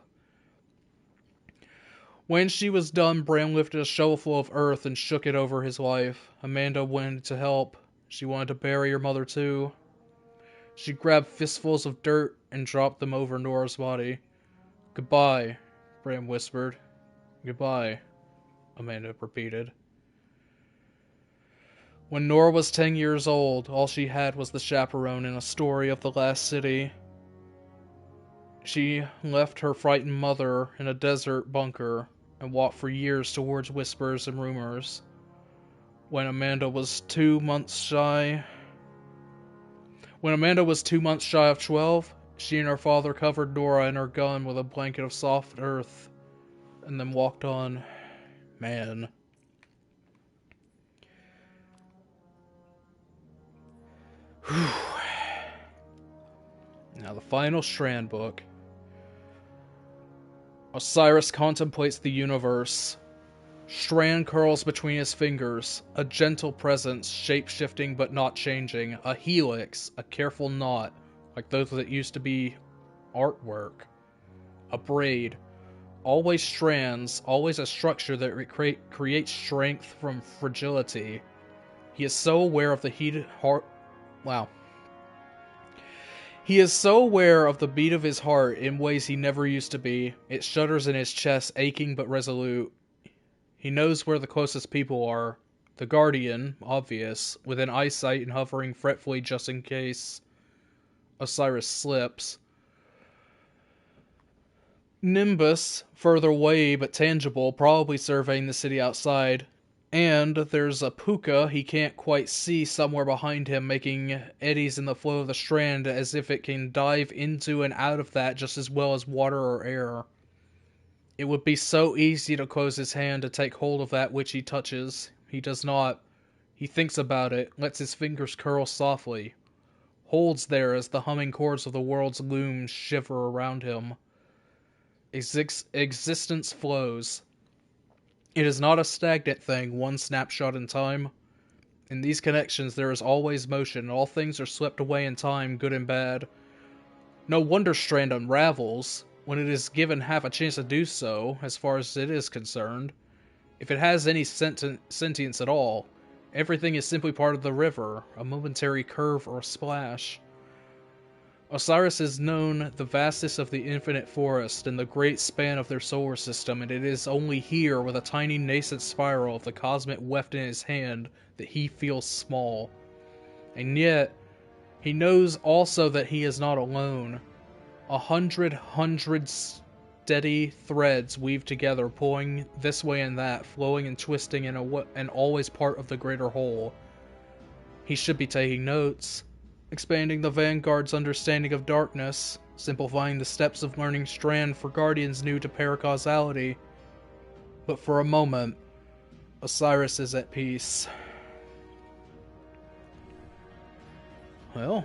When she was done, Bram lifted a shovelful of earth and shook it over his wife. Amanda wanted to help. She wanted to bury her mother too. She grabbed fistfuls of dirt and dropped them over Nora's body. "Goodbye," Bram whispered. "Goodbye," Amanda repeated. When Nora was 10 years old, all she had was the chaperone and a story of the last city. She left her frightened mother in a desert bunker and walked for years towards whispers and rumors. When Amanda was 2 months shy of 12, she and her father covered Nora and her gun with a blanket of soft earth, and then walked on. Man. Whew. Now the final Strand book. Osiris contemplates the universe. Strand curls between his fingers, a gentle presence, shape-shifting but not changing, a helix, a careful knot, like those that used to be artwork. A braid, always strands, always a structure that creates strength from fragility. He is so aware of the He is so aware of the beat of his heart in ways he never used to be. It shudders in his chest, aching but resolute. He knows where the closest people are. The Guardian, obvious, within eyesight and hovering fretfully just in case Osiris slips. Nimbus, further away but tangible, probably surveying the city outside. And there's a puka he can't quite see somewhere behind him, making eddies in the flow of the Strand as if it can dive into and out of that just as well as water or air. It would be so easy to close his hand to take hold of that which he touches. He does not. He thinks about it, lets his fingers curl softly, holds there as the humming chords of the world's loom shiver around him. Existence flows. It is not a stagnant thing, one snapshot in time. In these connections there is always motion, all things are swept away in time, good and bad. No wonder Strand unravels. when it is given half a chance to do so, as far as it is concerned. If it has any sentience at all, everything is simply part of the river, a momentary curve or splash. Osiris is known the vastness of the infinite forest and the great span of their solar system, and it is only here, with a tiny nascent spiral of the cosmic weft in his hand, that he feels small. And yet, he knows also that he is not alone. 100 steady threads weave together, pulling this way and that, flowing and twisting and always part of the greater whole. He should be taking notes, expanding the Vanguard's understanding of darkness, simplifying the steps of learning Strand for Guardians new to paracausality. But for a moment, Osiris is at peace. Well,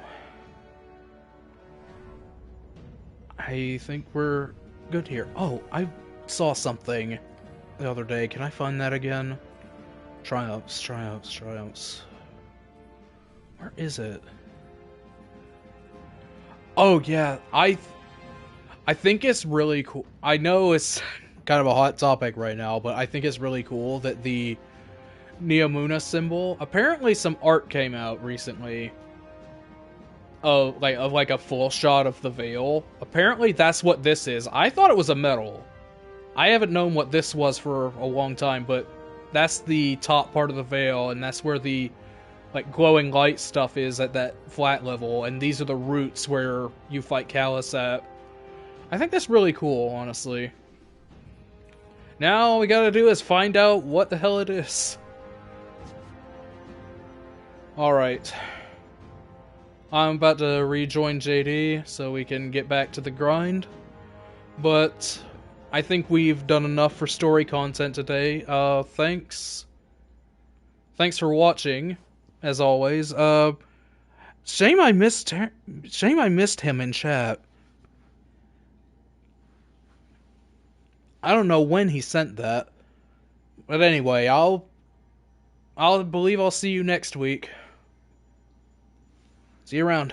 I think we're good here. Oh, I saw something the other day. Can I find that again? Triumphs. Where is it? Oh yeah, I think it's really cool. I know it's kind of a hot topic right now, but I think it's really cool that the Neomuna symbol, apparently some art came out recently of like a full shot of the veil. Apparently that's what this is. I thought it was a medal. I haven't known what this was for a long time, but that's the top part of the veil, and that's where the like glowing light stuff is at that flat level, and these are the roots where you fight Callus at. I think that's really cool, honestly. Now all we gotta do is find out what the hell it is. Alright. I'm about to rejoin JD so we can get back to the grind. But I think we've done enough for story content today. Thanks for watching, as always. Shame I missed him in chat. I don't know when he sent that. But anyway, I'll see you next week. See you around.